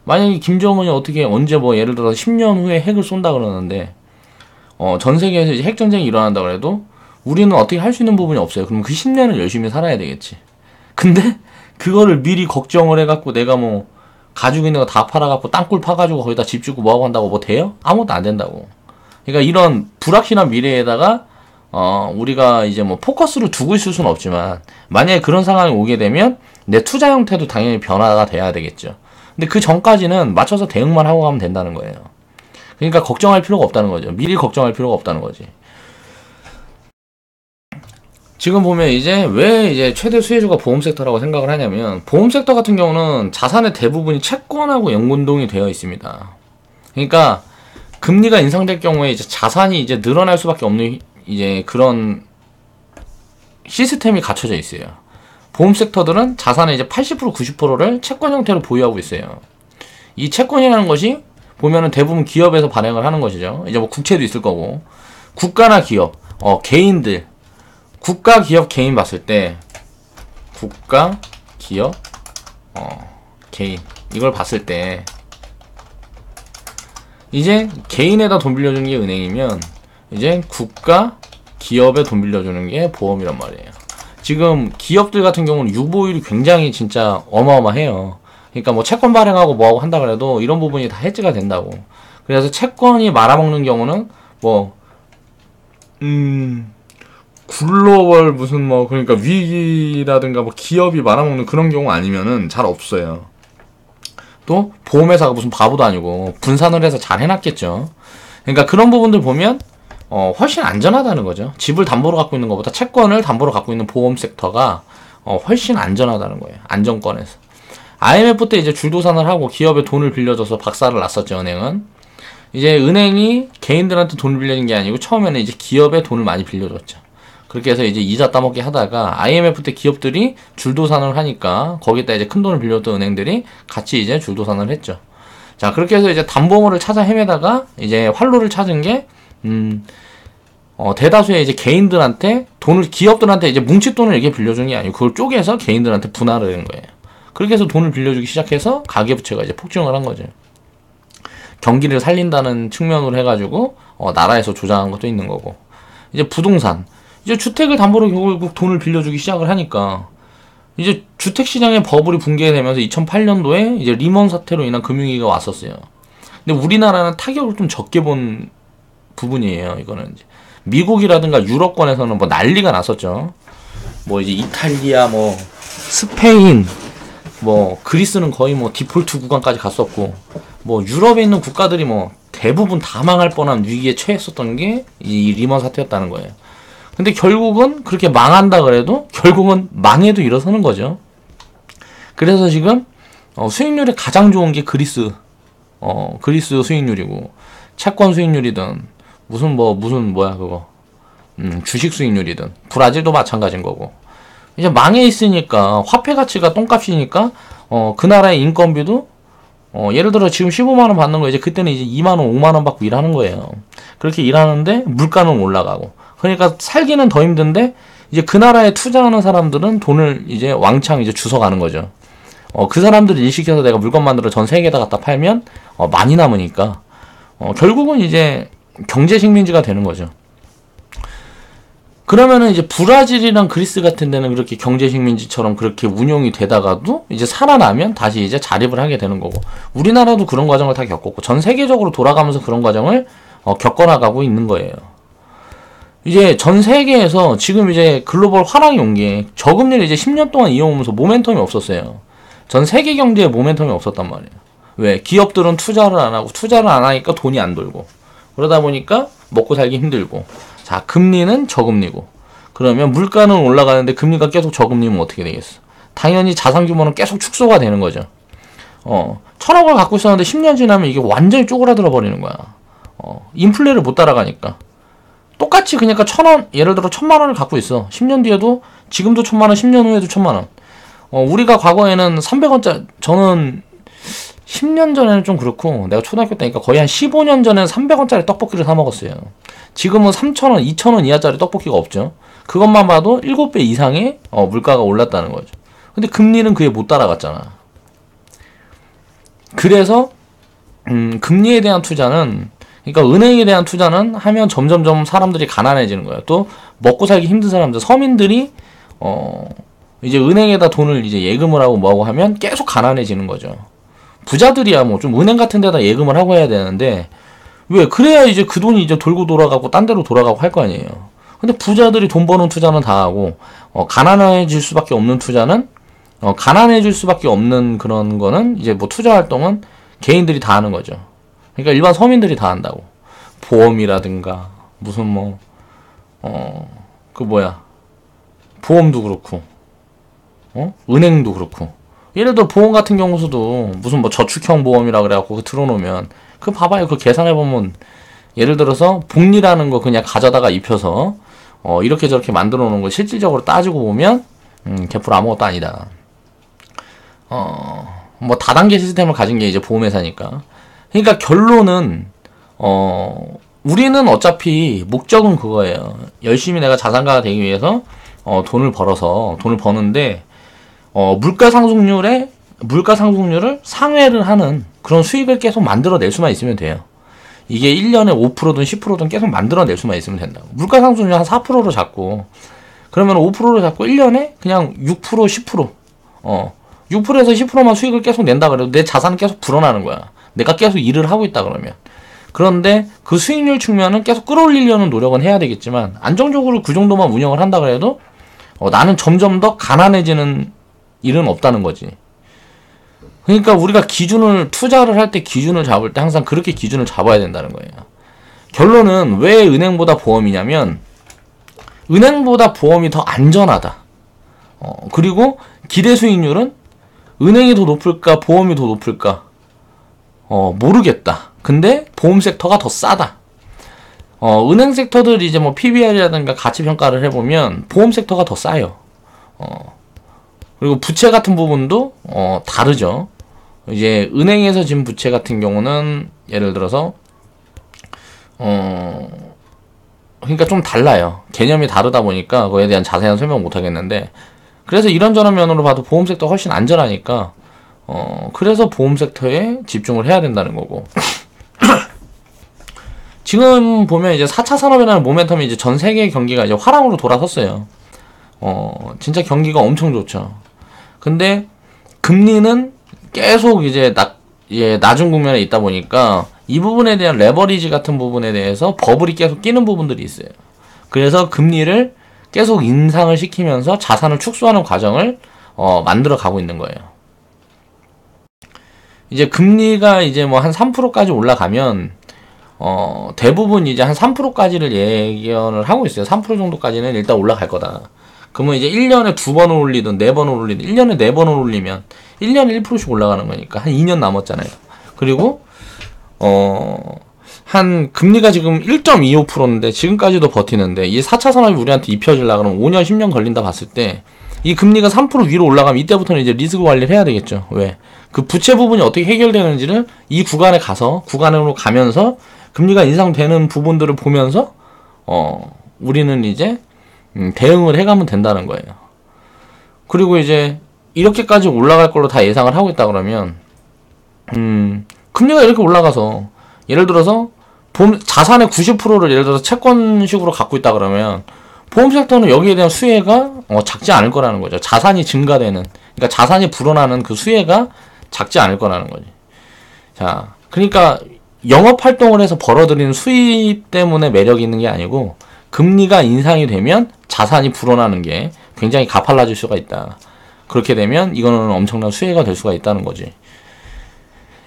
만약에 김정은이 어떻게 언제 뭐 예를 들어서 10년 후에 핵을 쏜다 그러는데 전 세계에서 이제 핵전쟁이 일어난다 그래도 우리는 어떻게 할 수 있는 부분이 없어요. 그럼 그 10년을 열심히 살아야 되겠지. 근데 그거를 미리 걱정을 해갖고 내가 뭐 가지고 있는 거 다 팔아갖고 땅굴 파가지고 거기다 집 짓고 뭐하고 한다고 뭐 돼요? 아무것도 안 된다고. 그러니까 이런 불확실한 미래에다가 우리가 이제 뭐 포커스를 두고 있을 수는 없지만, 만약에 그런 상황이 오게 되면 내 투자 형태도 당연히 변화가 돼야 되겠죠. 근데 그 전까지는 맞춰서 대응만 하고 가면 된다는 거예요. 그러니까 걱정할 필요가 없다는 거죠. 미리 걱정할 필요가 없다는 거지. 지금 보면 이제 왜 이제 최대 수혜주가 보험 섹터라고 생각을 하냐면, 보험 섹터 같은 경우는 자산의 대부분이 채권하고 연관동이 되어 있습니다. 그러니까 금리가 인상될 경우에 이제 자산이 이제 늘어날 수밖에 없는 이제 그런 시스템이 갖춰져 있어요. 보험 섹터들은 자산의 이제 80% 90%를 채권 형태로 보유하고 있어요. 이 채권이라는 것이 보면은 대부분 기업에서 발행을 하는 것이죠. 이제 뭐 국채도 있을 거고, 국가나 기업, 개인들, 국가, 기업, 개인 봤을 때, 국가, 기업, 개인, 이걸 봤을 때, 이제 개인에다 돈 빌려주는 게 은행이면, 이제 국가, 기업에 돈 빌려주는 게 보험이란 말이에요. 지금 기업들 같은 경우는 유보율이 굉장히 진짜 어마어마해요. 그러니까 뭐 채권 발행하고 뭐하고 한다 그래도 이런 부분이 다 해지가 된다고. 그래서 채권이 말아먹는 경우는 뭐 글로벌 무슨 뭐 그러니까 위기라든가 뭐 기업이 말아먹는 그런 경우 아니면은 잘 없어요. 또 보험회사가 무슨 바보도 아니고 분산을 해서 잘 해놨겠죠. 그러니까 그런 부분들 보면 훨씬 안전하다는 거죠. 집을 담보로 갖고 있는 것보다 채권을 담보로 갖고 있는 보험 섹터가 훨씬 안전하다는 거예요. 안정권에서. IMF 때 이제 줄도산을 하고 기업에 돈을 빌려줘서 박살을 났었죠, 은행은. 이제 은행이 개인들한테 돈을 빌려준 게 아니고 처음에는 이제 기업에 돈을 많이 빌려줬죠. 그렇게 해서 이제 이자 따먹게 하다가 IMF 때 기업들이 줄도산을 하니까 거기다 이제 큰 돈을 빌려줬던 은행들이 같이 이제 줄도산을 했죠. 자, 그렇게 해서 이제 담보물을 찾아 헤매다가 이제 활로를 찾은 게 대다수의 이제 개인들한테 돈을, 기업들한테 이제 뭉칫돈을 이렇게 빌려주는 게 아니고 그걸 쪼개서 개인들한테 분할을 한 거예요. 그렇게 해서 돈을 빌려주기 시작해서 가계부채가 이제 폭증을 한 거죠. 경기를 살린다는 측면으로 해가지고 나라에서 조장한 것도 있는 거고, 이제 부동산, 이제 주택을 담보로 결국 돈을 빌려주기 시작을 하니까 이제 주택시장의 버블이 붕괴되면서 2008년도에 이제 리먼 사태로 인한 금융위기가 왔었어요. 근데 우리나라는 타격을 좀 적게 본 부분이에요. 이거는 이제 미국이라든가 유럽권에서는 뭐 난리가 났었죠. 뭐 이제 이탈리아, 뭐 스페인, 뭐 그리스는 거의 뭐 디폴트 구간까지 갔었고, 뭐 유럽에 있는 국가들이 뭐 대부분 다 망할 뻔한 위기에 처했었던 게 이 리먼 사태였다는 거예요. 근데 결국은 그렇게 망한다 그래도 결국은 망해도 일어서는 거죠. 그래서 지금 수익률이 가장 좋은 게 그리스 수익률이고, 채권 수익률이든 무슨 뭐야 그거 주식 수익률이든 브라질도 마찬가지인 거고, 이제 망해 있으니까 화폐 가치가 똥값이니까 그 나라의 인건비도 예를 들어 지금 15만 원 받는 거 이제 그때는 이제 2만 원, 5만 원 받고 일하는 거예요. 그렇게 일하는데 물가는 올라가고, 그러니까 살기는 더 힘든데 이제 그 나라에 투자하는 사람들은 돈을 이제 왕창 이제 주워가는 거죠. 그 사람들을 일시켜서 내가 물건 만들어 전 세계에다 갖다 팔면 많이 남으니까 결국은 이제 경제 식민지가 되는 거죠. 그러면은 이제 브라질이랑 그리스 같은 데는 그렇게 경제 식민지처럼 그렇게 운용이 되다가도 이제 살아나면 다시 이제 자립을 하게 되는 거고, 우리나라도 그런 과정을 다 겪었고 전 세계적으로 돌아가면서 그런 과정을 겪어나가고 있는 거예요. 이제 전 세계에서 지금 이제 글로벌 화랑이 온 게 저금리를 이제 10년 동안 이어오면서 모멘텀이 없었어요. 전 세계 경제에 모멘텀이 없었단 말이에요. 왜? 기업들은 투자를 안 하고, 투자를 안 하니까 돈이 안 돌고, 그러다 보니까 먹고 살기 힘들고, 자, 금리는 저금리고, 그러면 물가는 올라가는데 금리가 계속 저금리면 어떻게 되겠어? 당연히 자산 규모는 계속 축소가 되는 거죠. 1000억을 갖고 있었는데 10년 지나면 이게 완전히 쪼그라들어 버리는 거야. 인플레를 못 따라가니까. 똑같이 그러니까 1000원, 예를 들어 1000만원을 갖고 있어. 10년 뒤에도, 지금도 1000만원, 10년 후에도 1000만원. 우리가 과거에는 300원짜리, 저는 10년 전에는 좀 그렇고, 내가 초등학교 때니까 거의 한 15년 전에는 300원짜리 떡볶이를 사 먹었어요. 지금은 3,000원, 2,000원 이하짜리 떡볶이가 없죠. 그것만 봐도 7배 이상의 물가가 올랐다는 거죠. 근데 금리는 그에 못 따라갔잖아. 그래서 금리에 대한 투자는, 그러니까 은행에 대한 투자는 하면 점점점 사람들이 가난해지는 거예요. 또 먹고 살기 힘든 사람들, 서민들이 이제 은행에다 돈을 이제 예금을 하고 뭐하고 하면 계속 가난해지는 거죠. 부자들이야 뭐 좀 은행 같은 데다 예금을 하고 해야 되는데, 왜? 그래야 이제 그 돈이 이제 돌고 돌아가고 딴 데로 돌아가고 할 거 아니에요. 근데 부자들이 돈 버는 투자는 다 하고, 가난해질 수밖에 없는 투자는, 가난해질 수밖에 없는 그런 거는 이제 뭐 투자 활동은 개인들이 다 하는 거죠. 그러니까 일반 서민들이 다 한다고. 보험이라든가, 무슨 뭐, 보험도 그렇고, 은행도 그렇고. 예를 들어 보험 같은 경우서도 무슨 뭐 저축형 보험이라 그래갖고 그거 들어놓으면, 그 봐봐요. 그 계산해보면, 예를 들어서 복리라는 거 그냥 가져다가 입혀서, 이렇게 저렇게 만들어 놓은 거 실질적으로 따지고 보면, 개뿔 아무것도 아니다. 뭐 다단계 시스템을 가진 게 이제 보험회사니까. 그러니까 결론은, 우리는 어차피 목적은 그거예요. 열심히 내가 자산가가 되기 위해서, 돈을 버는데, 물가 상승률을 상회를 하는 그런 수익을 계속 만들어낼 수만 있으면 돼요. 이게 1년에 5%든 10%든 계속 만들어낼 수만 있으면 된다고. 물가 상승률 한 4%로 잡고, 그러면 5%로 잡고 1년에 그냥 6%, 10%, 6%에서 10%만 수익을 계속 낸다 그래도 내 자산은 계속 불어나는 거야. 내가 계속 일을 하고 있다 그러면. 그런데 그 수익률 측면은 계속 끌어올리려는 노력은 해야 되겠지만, 안정적으로 그 정도만 운영을 한다 그래도 나는 점점 더 가난해지는 일은 없다는 거지. 그러니까 우리가 투자를 할 때 기준을 잡을 때 항상 그렇게 기준을 잡아야 된다는 거예요. 결론은 왜 은행보다 보험이냐면, 은행보다 보험이 더 안전하다. 그리고 기대 수익률은 은행이 더 높을까 보험이 더 높을까 모르겠다. 근데 보험 섹터가 더 싸다. 은행 섹터들이 이제 뭐 PBR이라든가 가치 평가를 해보면 보험 섹터가 더 싸요. 그리고 부채 같은 부분도 다르죠. 이제 은행에서 진 부채 같은 경우는 예를 들어서 그러니까 좀 달라요. 개념이 다르다 보니까 그거에 대한 자세한 설명 못 하겠는데, 그래서 이런저런 면으로 봐도 보험 섹터가 훨씬 안전하니까 그래서 보험 섹터에 집중을 해야 된다는 거고. 지금 보면 이제 4차 산업이라는 모멘텀이 이제 전 세계 경기가 이제 화랑으로 돌아섰어요. 진짜 경기가 엄청 좋죠. 근데 금리는 계속 이제 낮은 국면에 있다 보니까 이 부분에 대한 레버리지 같은 부분에 대해서 버블이 계속 끼는 부분들이 있어요. 그래서 금리를 계속 인상을 시키면서 자산을 축소하는 과정을 만들어 가고 있는 거예요. 이제 금리가 이제 뭐 한 3%까지 올라가면 대부분 이제 한 3%까지를 예견을 하고 있어요. 3% 정도까지는 일단 올라갈 거다. 그러면 이제 1년에 2번을 올리든 4번을 올리든 1년에 4번을 올리면 1년에 1%씩 올라가는 거니까 한 2년 남았잖아요. 그리고 한 금리가 지금 1.25%인데 지금까지도 버티는데, 이 4차 산업이 우리한테 입혀지려고 그러면 5년 10년 걸린다 봤을 때 이 금리가 3% 위로 올라가면 이때부터는 이제 리스크 관리를 해야 되겠죠. 왜? 그 부채 부분이 어떻게 해결되는지를 이 구간으로 가면서 금리가 인상되는 부분들을 보면서 우리는 이제 대응을 해가면 된다는 거예요. 그리고 이제 이렇게까지 올라갈 걸로 다 예상을 하고 있다 그러면 금리가 이렇게 올라가서 예를 들어서 자산의 90%를 예를 들어서 채권식으로 갖고 있다 그러면 보험 섹터는 여기에 대한 수혜가 작지 않을 거라는 거죠. 자산이 증가되는, 그러니까 자산이 불어나는 그 수혜가 작지 않을 거라는 거지. 자, 그러니까 영업 활동을 해서 벌어들이는 수입 때문에 매력이 있는 게 아니고 금리가 인상이 되면 자산이 불어나는 게 굉장히 가팔라질 수가 있다. 그렇게 되면 이거는 엄청난 수혜가 될 수가 있다는 거지.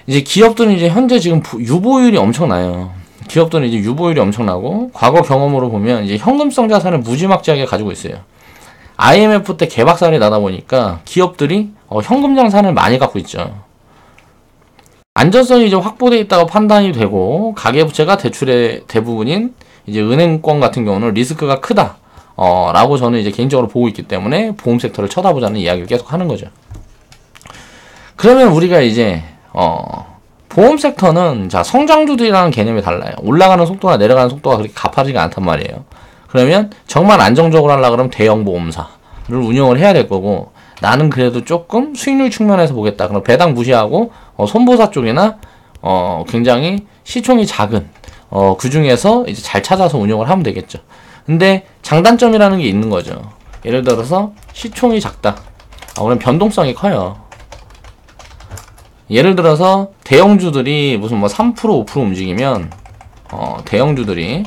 이제 기업들은 이제 현재 지금 유보율이 엄청나요. 기업들은 이제 유보율이 엄청나고 과거 경험으로 보면 이제 현금성 자산을 무지막지하게 가지고 있어요. IMF 때 개박살이 나다 보니까 기업들이 현금 자산을 많이 갖고 있죠. 안전성이 이제 확보되어 있다고 판단이 되고 가계부채가 대출의 대부분인 이제 은행권 같은 경우는 리스크가 크다. 라고 저는 이제 개인적으로 보고 있기 때문에 보험 섹터를 쳐다보자는 이야기를 계속 하는 거죠. 그러면 우리가 이제 보험 섹터는 자 성장주들이라는 개념이 달라요. 올라가는 속도나 내려가는 속도가 그렇게 가파르지가 않단 말이에요. 그러면 정말 안정적으로 하려고 그러면 대형 보험사를 운영을 해야 될 거고 나는 그래도 조금 수익률 측면에서 보겠다. 그럼 배당 무시하고 손보사 쪽이나 굉장히 시총이 작은 그 중에서 이제 잘 찾아서 운영을 하면 되겠죠. 근데 장단점이라는 게 있는 거죠. 예를 들어서 시총이 작다. 그럼 변동성이 커요. 예를 들어서 대형주들이 무슨 뭐 3% 5% 움직이면 대형주들이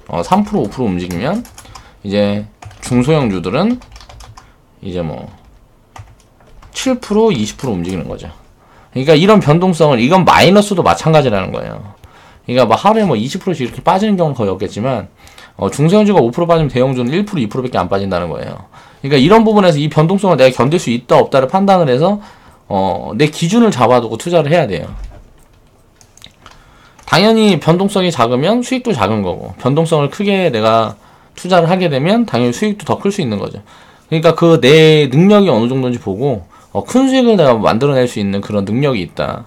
3% 5% 움직이면 이제 중소형주들은 이제 뭐 7% 20% 움직이는 거죠. 그러니까 이런 변동성을 이건 마이너스도 마찬가지라는 거예요. 그러니까 뭐 하루에 뭐 20%씩 이렇게 빠지는 경우는 거의 없겠지만 중소형주가 5% 빠지면 대형주는 1% 2%밖에 안 빠진다는 거예요. 그러니까 이런 부분에서 이 변동성을 내가 견딜 수 있다 없다를 판단을 해서 내 기준을 잡아두고 투자를 해야 돼요. 당연히 변동성이 작으면 수익도 작은 거고 변동성을 크게 내가 투자를 하게 되면 당연히 수익도 더 클 수 있는 거죠. 그러니까 그 내 능력이 어느 정도인지 보고 큰 수익을 내가 만들어낼 수 있는 그런 능력이 있다.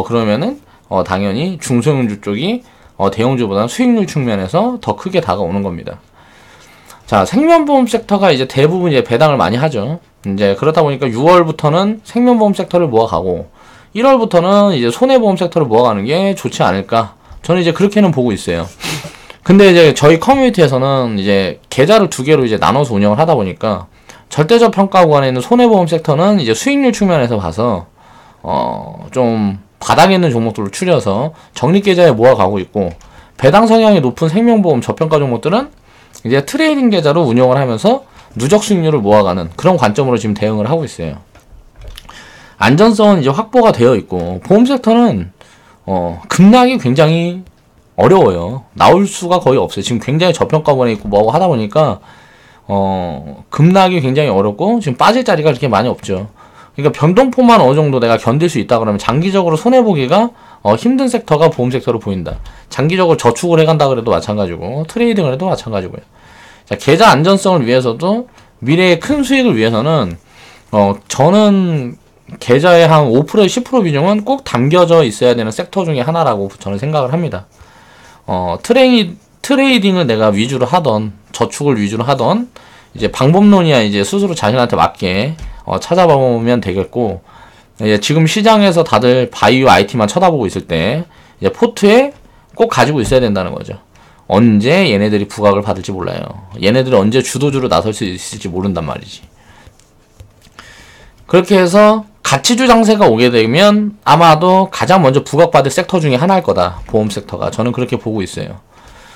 그러면은 당연히 중소형주 쪽이 대형주보다는 수익률 측면에서 더 크게 다가오는 겁니다. 자, 생명보험 섹터가 이제 대부분 이제 배당을 많이 하죠. 이제 그렇다 보니까 6월부터는 생명보험 섹터를 모아가고 1월부터는 이제 손해보험 섹터를 모아가는 게 좋지 않을까. 저는 이제 그렇게는 보고 있어요. 근데 이제 저희 커뮤니티에서는 이제 계좌를 두 개로 이제 나눠서 운영을 하다 보니까 절대적 평가 구간에 있는 손해보험 섹터는 이제 수익률 측면에서 봐서 좀 바닥에 있는 종목들을 추려서 적립계좌에 모아가고 있고 배당 성향이 높은 생명보험 저평가 종목들은 이제 트레이딩 계좌로 운영을 하면서 누적 수익률을 모아가는 그런 관점으로 지금 대응을 하고 있어요. 안전성은 이제 확보가 되어 있고 보험 섹터는 급락이 굉장히 어려워요. 나올 수가 거의 없어요. 지금 굉장히 저평가권에 있고 뭐하고 하다 보니까 급락이 굉장히 어렵고 지금 빠질 자리가 그렇게 많이 없죠. 그러니까 변동폭만 어느 정도 내가 견딜 수 있다 그러면 장기적으로 손해보기가 힘든 섹터가 보험 섹터로 보인다. 장기적으로 저축을 해간다 그래도 마찬가지고 트레이딩을 해도 마찬가지고요. 자, 계좌 안전성을 위해서도 미래의 큰 수익을 위해서는 저는 계좌의 한 5% 10% 비중은 꼭 담겨져 있어야 되는 섹터 중에 하나라고 저는 생각을 합니다. 트레이딩을 내가 위주로 하던 저축을 위주로 하던 이제 방법론이야 이제 스스로 자신한테 맞게 찾아보면 되겠고 이제 지금 시장에서 다들 바이오 IT만 쳐다보고 있을 때 이제 포트에 꼭 가지고 있어야 된다는 거죠. 언제 얘네들이 부각을 받을지 몰라요. 얘네들이 언제 주도주로 나설 수 있을지 모른단 말이지. 그렇게 해서 가치주 장세가 오게 되면 아마도 가장 먼저 부각받을 섹터 중에 하나일 거다. 보험 섹터가. 저는 그렇게 보고 있어요.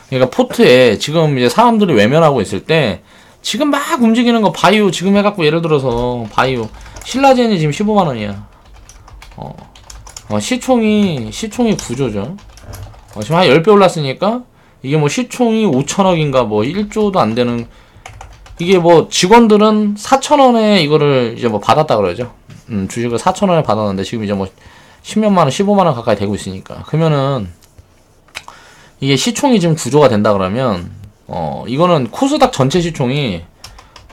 그러니까 포트에 지금 이제 사람들이 외면하고 있을 때 지금 막 움직이는 거 바이오 지금 해갖고 예를 들어서 바이오 신라젠이 지금 15만원이야. 시총이 9조죠. 지금 한 10배 올랐으니까 이게 뭐 시총이 5천억인가 뭐 1조도 안 되는 이게 뭐 직원들은 4천원에 이거를 이제 뭐 받았다 그러죠. 주식을 4천원에 받았는데 지금 이제 뭐 10몇만원 15만원 가까이 되고 있으니까 그러면은 이게 시총이 지금 9조가 된다 그러면 이거는 코스닥 전체 시총이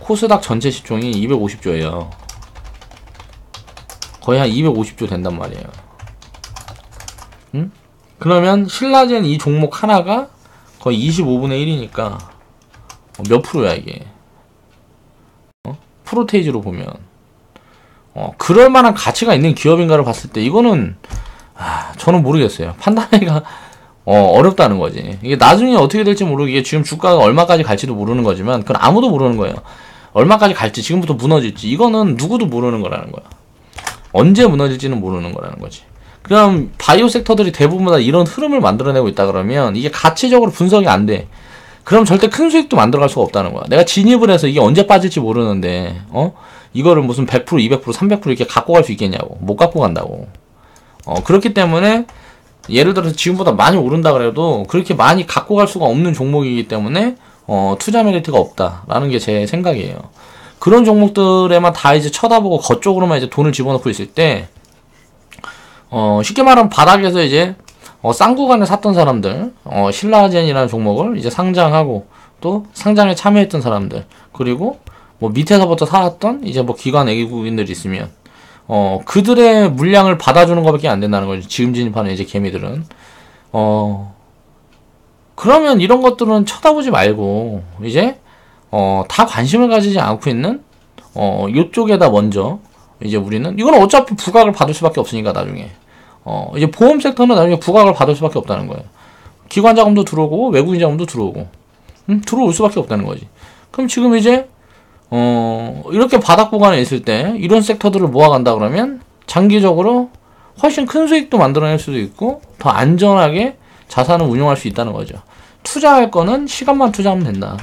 250조예요. 거의 한 250조 된단 말이에요. 그러면 신라젠 이 종목 하나가 거의 25분의 1이니까 몇 프로야 이게? 프로테이지로 보면 그럴 만한 가치가 있는 기업인가를 봤을 때 이거는 저는 모르겠어요. 판단하기가 어렵다는 거지. 이게 나중에 어떻게 될지 모르게 지금 주가가 얼마까지 갈지도 모르는 거지만 그건 아무도 모르는 거예요. 얼마까지 갈지 지금부터 무너질지 이거는 누구도 모르는 거라는 거야. 언제 무너질지는 모르는 거라는 거지. 그럼 바이오 섹터들이 대부분 다 이런 흐름을 만들어내고 있다 그러면 이게 가치적으로 분석이 안 돼. 그럼 절대 큰 수익도 만들어갈 수가 없다는 거야. 내가 진입을 해서 이게 언제 빠질지 모르는데 이거를 무슨 100%, 200%, 300% 이렇게 갖고 갈 수 있겠냐고. 못 갖고 간다고. 그렇기 때문에 예를 들어서 지금보다 많이 오른다 그래도 그렇게 많이 갖고 갈 수가 없는 종목이기 때문에 투자 메리트가 없다라는 게 제 생각이에요. 그런 종목들에만 다 이제 쳐다보고 그쪽으로만 이제 돈을 집어넣고 있을 때 쉽게 말하면 바닥에서 이제 싼 구간에 샀던 사람들, 신라젠이라는 종목을 이제 상장하고 또 상장에 참여했던 사람들, 그리고 뭐 밑에서부터 사왔던 이제 뭐 기관 외국인들이 있으면 그들의 물량을 받아주는 것밖에 안 된다는 거죠. 지금 진입하는 이제 개미들은. 그러면 이런 것들은 쳐다보지 말고 이제 다 관심을 가지지 않고 있는 요쪽에다 먼저 이제 우리는 이건 어차피 부각을 받을 수밖에 없으니까 나중에 이제 보험 섹터는 나중에 부각을 받을 수밖에 없다는 거예요. 기관 자금도 들어오고 외국인 자금도 들어오고 들어올 수밖에 없다는 거지. 그럼 지금 이제 이렇게 바닥 구간에 있을 때 이런 섹터들을 모아간다 그러면 장기적으로 훨씬 큰 수익도 만들어낼 수도 있고 더 안전하게 자산을 운용할 수 있다는 거죠. 투자할 거는 시간만 투자하면 된다.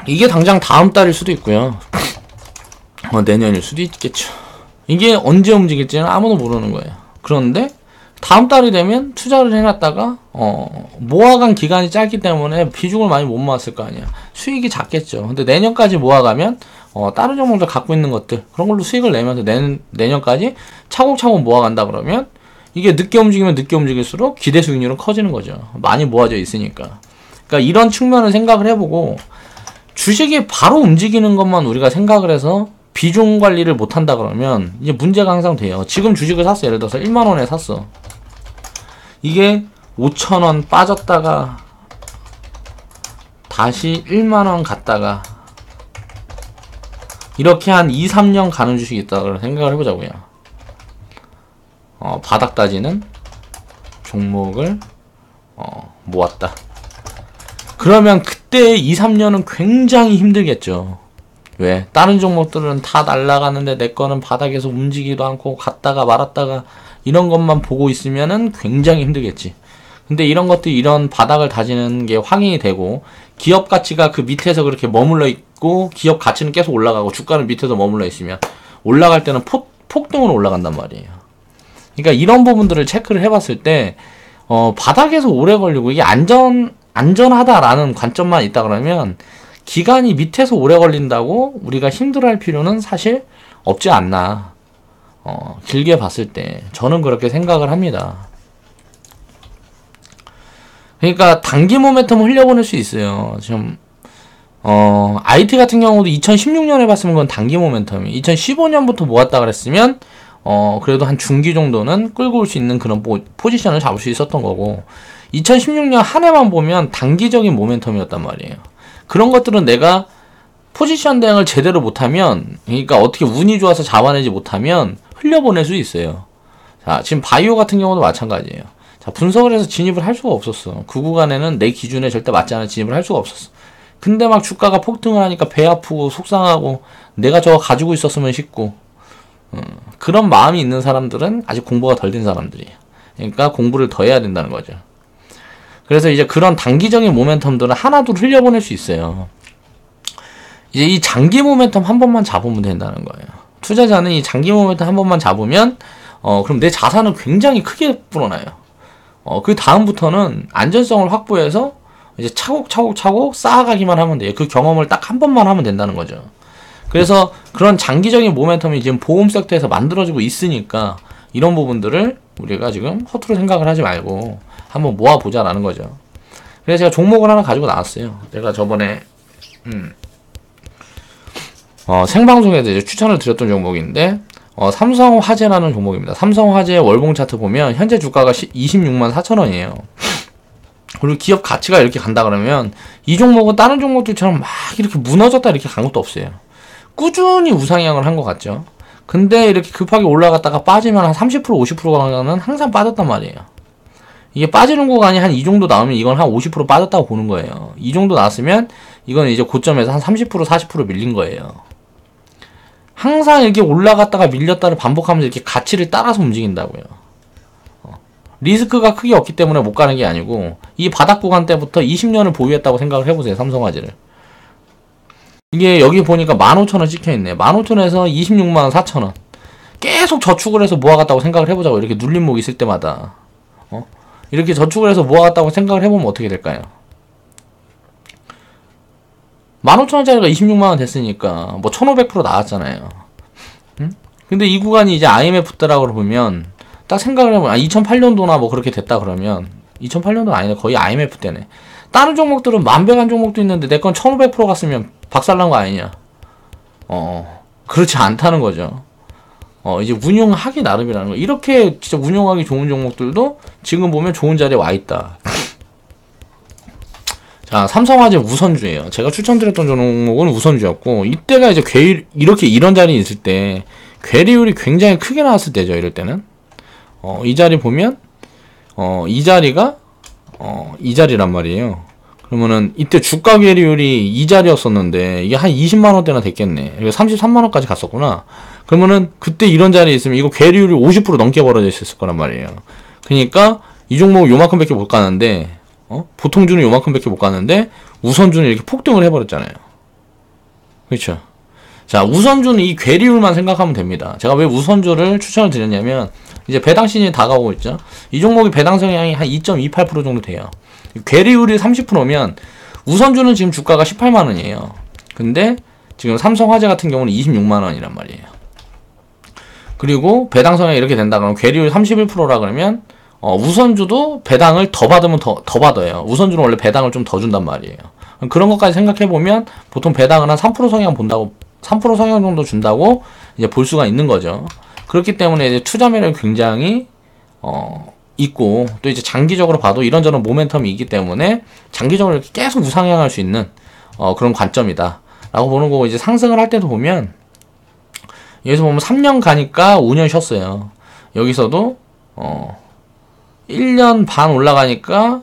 이게 당장 다음 달일 수도 있고요. 내년일 수도 있겠죠. 이게 언제 움직일지는 아무도 모르는 거예요. 그런데 다음 달이 되면 투자를 해놨다가 모아간 기간이 짧기 때문에 비중을 많이 못 모았을 거 아니야. 수익이 작겠죠. 근데 내년까지 모아가면 다른 종목들 갖고 있는 것들 그런 걸로 수익을 내면서 내년까지 차곡차곡 모아간다 그러면 이게 늦게 움직이면 늦게 움직일수록 기대 수익률은 커지는 거죠. 많이 모아져 있으니까. 그러니까 이런 측면을 생각을 해보고 주식이 바로 움직이는 것만 우리가 생각을 해서 비중 관리를 못한다 그러면 이제 문제가 항상 돼요. 지금 주식을 샀어. 예를 들어서 1만원에 샀어. 이게 5,000원 빠졌다가 다시 1만원 갔다가 이렇게 한 2, 3년 가는 주식이 있다고 생각을 해보자고요. 바닥 따지는 종목을 모았다. 그러면 그때 2, 3년은 굉장히 힘들겠죠. 왜? 다른 종목들은 다 날아가는데 내 거는 바닥에서 움직이지도 않고 갔다가 말았다가 이런 것만 보고 있으면은 굉장히 힘들겠지. 근데 이런 것들이 이런 바닥을 다지는 게 확인이 되고 기업 가치가 그 밑에서 그렇게 머물러 있고 기업 가치는 계속 올라가고 주가는 밑에서 머물러 있으면 올라갈 때는 폭등으로 올라간단 말이에요. 그러니까 이런 부분들을 체크를 해봤을 때 바닥에서 오래 걸리고 이게 안전하다라는 관점만 있다 그러면 기간이 밑에서 오래 걸린다고 우리가 힘들어할 필요는 사실 없지 않나. 길게 봤을 때 저는 그렇게 생각을 합니다. 그러니까 단기 모멘텀을 흘려보낼 수 있어요. 지금 IT 같은 경우도 2016년에 봤으면 그건 단기 모멘텀이 2015년부터 모았다 그랬으면 그래도 한 중기 정도는 끌고 올 수 있는 그런 포지션을 잡을 수 있었던 거고 2016년 한 해만 보면 단기적인 모멘텀이었단 말이에요. 그런 것들은 내가 포지션 대응을 제대로 못하면 그러니까 어떻게 운이 좋아서 잡아내지 못하면 흘려보낼 수 있어요. 자, 지금 바이오 같은 경우도 마찬가지예요. 자, 분석을 해서 진입을 할 수가 없었어. 그 구간에는 내 기준에 절대 맞지 않은 진입을 할 수가 없었어. 근데 막 주가가 폭등을 하니까 배 아프고 속상하고 내가 저거 가지고 있었으면 싶고 그런 마음이 있는 사람들은 아직 공부가 덜 된 사람들이에요. 그러니까 공부를 더 해야 된다는 거죠. 그래서 이제 그런 단기적인 모멘텀들은 하나둘 흘려보낼 수 있어요. 이제 이 장기 모멘텀 한 번만 잡으면 된다는 거예요. 투자자는 이 장기 모멘텀 한 번만 잡으면 그럼 내 자산은 굉장히 크게 불어나요. 그 다음부터는 안전성을 확보해서 이제 차곡차곡 쌓아가기만 하면 돼요. 그 경험을 딱 한 번만 하면 된다는 거죠. 그래서 그런 장기적인 모멘텀이 지금 보험 섹터에서 만들어지고 있으니까 이런 부분들을 우리가 지금 허투루 생각을 하지 말고 한번 모아보자라는 거죠. 그래서 제가 종목을 하나 가지고 나왔어요. 제가 저번에 생방송에서 이제 추천을 드렸던 종목인데 삼성화재라는 종목입니다. 삼성화재 월봉 차트 보면 현재 주가가 26만 4천원이에요. 그리고 기업 가치가 이렇게 간다 그러면 이 종목은 다른 종목들처럼 막 이렇게 무너졌다 이렇게 간 것도 없어요. 꾸준히 우상향을 한 것 같죠. 근데 이렇게 급하게 올라갔다가 빠지면 한 30% 50%는 항상 빠졌단 말이에요. 이게 빠지는 구간이 한 이 정도 나오면 이건 한 50% 빠졌다고 보는 거예요. 이 정도 나왔으면 이건 이제 고점에서 한 30% 40% 밀린 거예요. 항상 이렇게 올라갔다가 밀렸다를 반복하면서 이렇게 가치를 따라서 움직인다고요. 리스크가 크게 없기 때문에 못 가는 게 아니고 이 바닥 구간 때부터 20년을 보유했다고 생각을 해보세요. 삼성화재를. 이게 여기 보니까 15,000원 찍혀있네. 15,000원에서 264만 4천원 계속 저축을 해서 모아갔다고 생각을 해보자고. 이렇게 눌림목 있을 때마다 이렇게 저축을 해서 모아갔다고 생각을 해보면 어떻게 될까요? 15,000원짜리가 26만원 됐으니까 뭐 1500% 나왔잖아요. 응? 근데 이 구간이 이제 IMF 때라고 보면 딱 생각을 해보면 2008년도나 뭐 그렇게 됐다 그러면 2008년도는 아니네. 거의 IMF 때네. 다른 종목들은 만배 간 종목도 있는데 내 건 1500% 갔으면 박살난 거 아니냐. 그렇지 않다는 거죠. 이제 운용하기 나름이라는 거. 이렇게 진짜 운용하기 좋은 종목들도 지금 보면 좋은 자리에 와 있다. 자, 삼성화재 우선주예요. 제가 추천드렸던 종목은 우선주였고, 이때가 이제 이렇게 이런 자리 있을 때 괴리율이 굉장히 크게 나왔을 때죠. 이럴 때는 이 자리 보면 이 자리가 이 자리란 말이에요. 그러면은 이때 주가 괴리율이 이 자리였었는데 이게 한 20만원대나 됐겠네. 33만원까지 갔었구나. 그러면은 그때 이런 자리에 있으면 이거 괴리율이 50% 넘게 벌어져 있었을 거란 말이에요. 그러니까 이 종목 요만큼밖에 못 가는데 보통주는 요만큼밖에 못 가는데 우선주는 이렇게 폭등을 해버렸잖아요. 그렇죠. 자, 우선주는 이 괴리율만 생각하면 됩니다. 제가 왜 우선주를 추천을 드렸냐면 이제 배당 시즌이 다가오고 있죠. 이 종목이 배당 성향이 한 2.28% 정도 돼요. 괴리율이 30%면 우선주는 지금 주가가 18만원이에요. 근데 지금 삼성화재 같은 경우는 26만원이란 말이에요. 그리고 배당 성향이 이렇게 된다 그러면 괴리율 31%라 그러면 우선주도 배당을 더 받으면 더 받아요. 우선주는 원래 배당을 좀 더 준단 말이에요. 그런 것까지 생각해보면 보통 배당은 한 3% 성향 본다고 3% 성향 정도 준다고 이제 볼 수가 있는 거죠. 그렇기 때문에 이제 투자 매력이 굉장히 있고 또 이제 장기적으로 봐도 이런저런 모멘텀이 있기 때문에 장기적으로 이렇게 계속 우상향할 수 있는 그런 관점이다 라고 보는 거고, 이제 상승을 할 때도 보면 여기서 보면 3년 가니까 5년 쉬었어요. 여기서도 1년 반 올라가니까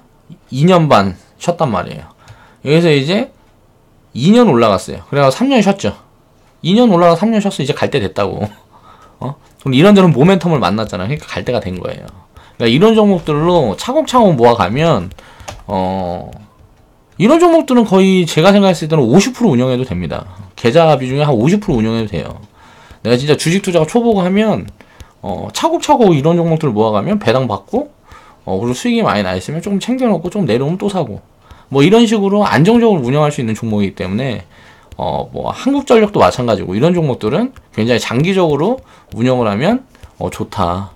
2년 반 쉬었단 말이에요. 여기서 이제 2년 올라갔어요. 그래서 3년 쉬었죠. 2년 올라가 3년 쉬었어. 이제 갈 때 됐다고. 그럼 이런저런 모멘텀을 만났잖아요. 그러니까 갈 때가 된 거예요. 그러니까 이런 종목들로 차곡차곡 모아가면 이런 종목들은 거의 제가 생각했을 때는 50% 운영해도 됩니다. 계좌 비중에 한 50% 운영해도 돼요. 내가 진짜 주식 투자가 초보고 하면 차곡차곡 이런 종목들을 모아가면 배당 받고 그리고 수익이 많이 나 있으면 조금 챙겨놓고 좀 내려오면 또 사고 뭐 이런 식으로 안정적으로 운영할 수 있는 종목이기 때문에 뭐 한국전력도 마찬가지고 이런 종목들은 굉장히 장기적으로 운영을 하면 좋다.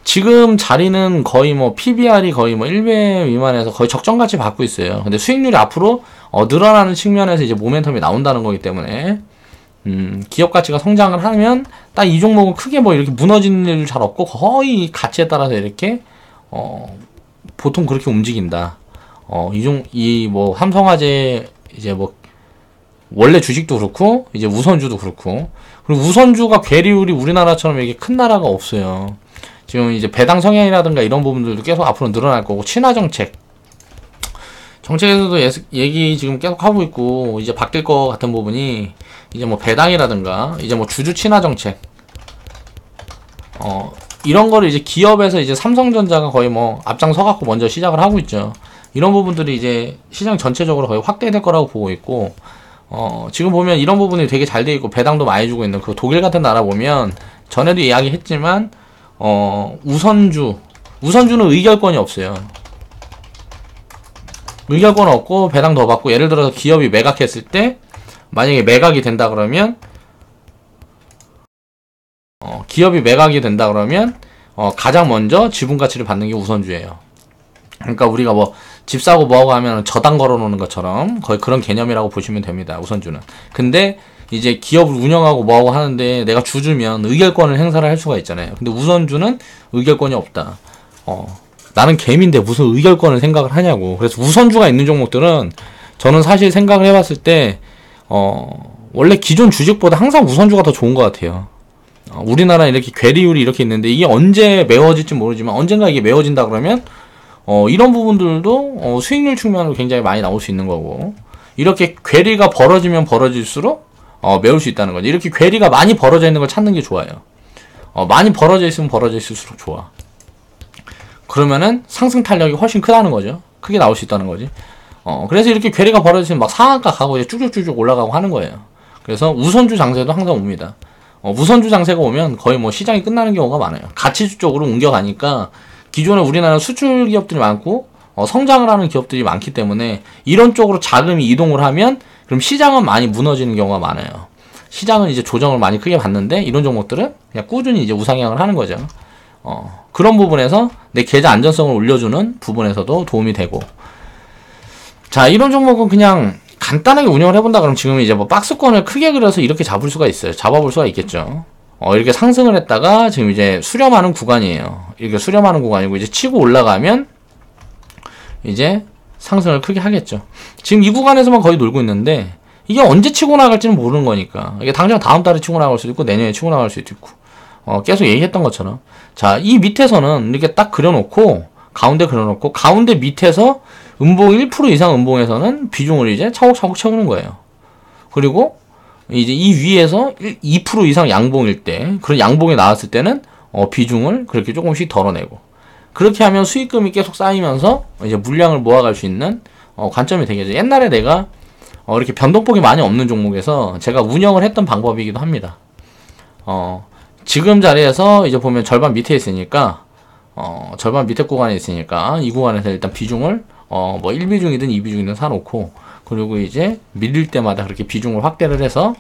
지금 자리는 거의 뭐 PBR이 거의 뭐 1배 미만에서 거의 적정가치 받고 있어요. 근데 수익률이 앞으로 늘어나는 측면에서 이제 모멘텀이 나온다는 거기 때문에 기업 가치가 성장을 하면 딱 이 종목은 크게 뭐 이렇게 무너지는 일도 잘 없고 거의 가치에 따라서 이렇게 보통 그렇게 움직인다. 이 뭐 삼성화재 이제 뭐 원래 주식도 그렇고 이제 우선주도 그렇고, 그리고 우선주가 괴리율이 우리나라처럼 이렇게 큰 나라가 없어요. 지금 이제 배당 성향이라든가 이런 부분들도 계속 앞으로 늘어날 거고, 친화 정책에서도 얘기 지금 계속 하고 있고, 이제 바뀔 것 같은 부분이 이제 뭐 배당이라든가 이제 뭐 주주 친화 정책 이런 거를 이제 기업에서 이제 삼성전자가 거의 뭐 앞장서 갖고 먼저 시작을 하고 있죠. 이런 부분들이 이제 시장 전체적으로 거의 확대될 거라고 보고 있고, 지금 보면 이런 부분이 되게 잘 돼 있고 배당도 많이 주고 있는 그 독일 같은 나라 보면 전에도 이야기했지만 우선주는 의결권이 없어요. 의결권 없고 배당 더 받고, 예를 들어서 기업이 매각했을 때 만약에 매각이 된다 그러면 가장 먼저 지분 가치를 받는 게 우선주예요. 그러니까 우리가 뭐 집 사고 뭐하고 하면 저당 걸어 놓는 것처럼 거의 그런 개념이라고 보시면 됩니다. 우선주는. 근데 이제 기업을 운영하고 뭐하고 하는데 내가 주주면 의결권을 행사를 할 수가 있잖아요. 근데 우선주는 의결권이 없다. 나는 개미인데 무슨 의결권을 생각을 하냐고. 그래서 우선주가 있는 종목들은 저는 사실 생각을 해봤을 때 원래 기존 주식보다 항상 우선주가 더 좋은 것 같아요. 우리나라 이렇게 괴리율이 이렇게 있는데 이게 언제 메워질지 모르지만 언젠가 이게 메워진다 그러면 이런 부분들도 수익률 측면으로 굉장히 많이 나올 수 있는 거고, 이렇게 괴리가 벌어지면 벌어질수록 메울 수 있다는 거죠. 이렇게 괴리가 많이 벌어져 있는 걸 찾는 게 좋아요. 많이 벌어져 있으면 벌어져 있을수록 좋아. 그러면은 상승 탄력이 훨씬 크다는 거죠. 크게 나올 수 있다는 거지. 그래서 이렇게 괴리가 벌어지면 막 상한가 가고 이제 쭉쭉쭉쭉 올라가고 하는 거예요. 그래서 우선주 장세도 항상 옵니다. 우선주 장세가 오면 거의 뭐 시장이 끝나는 경우가 많아요. 가치주 쪽으로 옮겨가니까 기존에 우리나라 수출 기업들이 많고 성장을 하는 기업들이 많기 때문에 이런 쪽으로 자금이 이동을 하면 그럼 시장은 많이 무너지는 경우가 많아요. 시장은 이제 조정을 많이 크게 받는데 이런 종목들은 그냥 꾸준히 이제 우상향을 하는 거죠. 그런 부분에서 내 계좌 안전성을 올려주는 부분에서도 도움이 되고, 자, 이런 종목은 그냥 간단하게 운영을 해본다 그러면 지금 이제 뭐 박스권을 크게 그려서 이렇게 잡을 수가 있어요. 잡아볼 수가 있겠죠. 이렇게 상승을 했다가 지금 이제 수렴하는 구간이에요. 이렇게 수렴하는 구간이고, 이제 치고 올라가면 이제 상승을 크게 하겠죠. 지금 이 구간에서만 거의 놀고 있는데 이게 언제 치고 나갈지는 모르는 거니까, 이게 당장 다음 달에 치고 나갈 수도 있고 내년에 치고 나갈 수도 있고, 계속 얘기했던 것처럼, 자, 이 밑에서는 이렇게 딱 그려놓고 가운데 그려놓고 가운데 밑에서 음봉 1% 이상 음봉에서는 비중을 이제 차곡차곡 채우는 거예요. 그리고 이제 이 위에서 2% 이상 양봉일 때, 그런 양봉이 나왔을 때는 비중을 그렇게 조금씩 덜어내고, 그렇게 하면 수익금이 계속 쌓이면서 이제 물량을 모아갈 수 있는 관점이 되겠죠. 옛날에 내가 이렇게 변동폭이 많이 없는 종목에서 제가 운영을 했던 방법이기도 합니다. 지금 자리에서 이제 보면 절반 밑에 있으니까, 절반 밑에 구간에 있으니까 이 구간에서 일단 비중을 뭐 1비중이든 2비중이든 사놓고, 그리고 이제 밀릴 때마다 그렇게 비중을 확대를 해서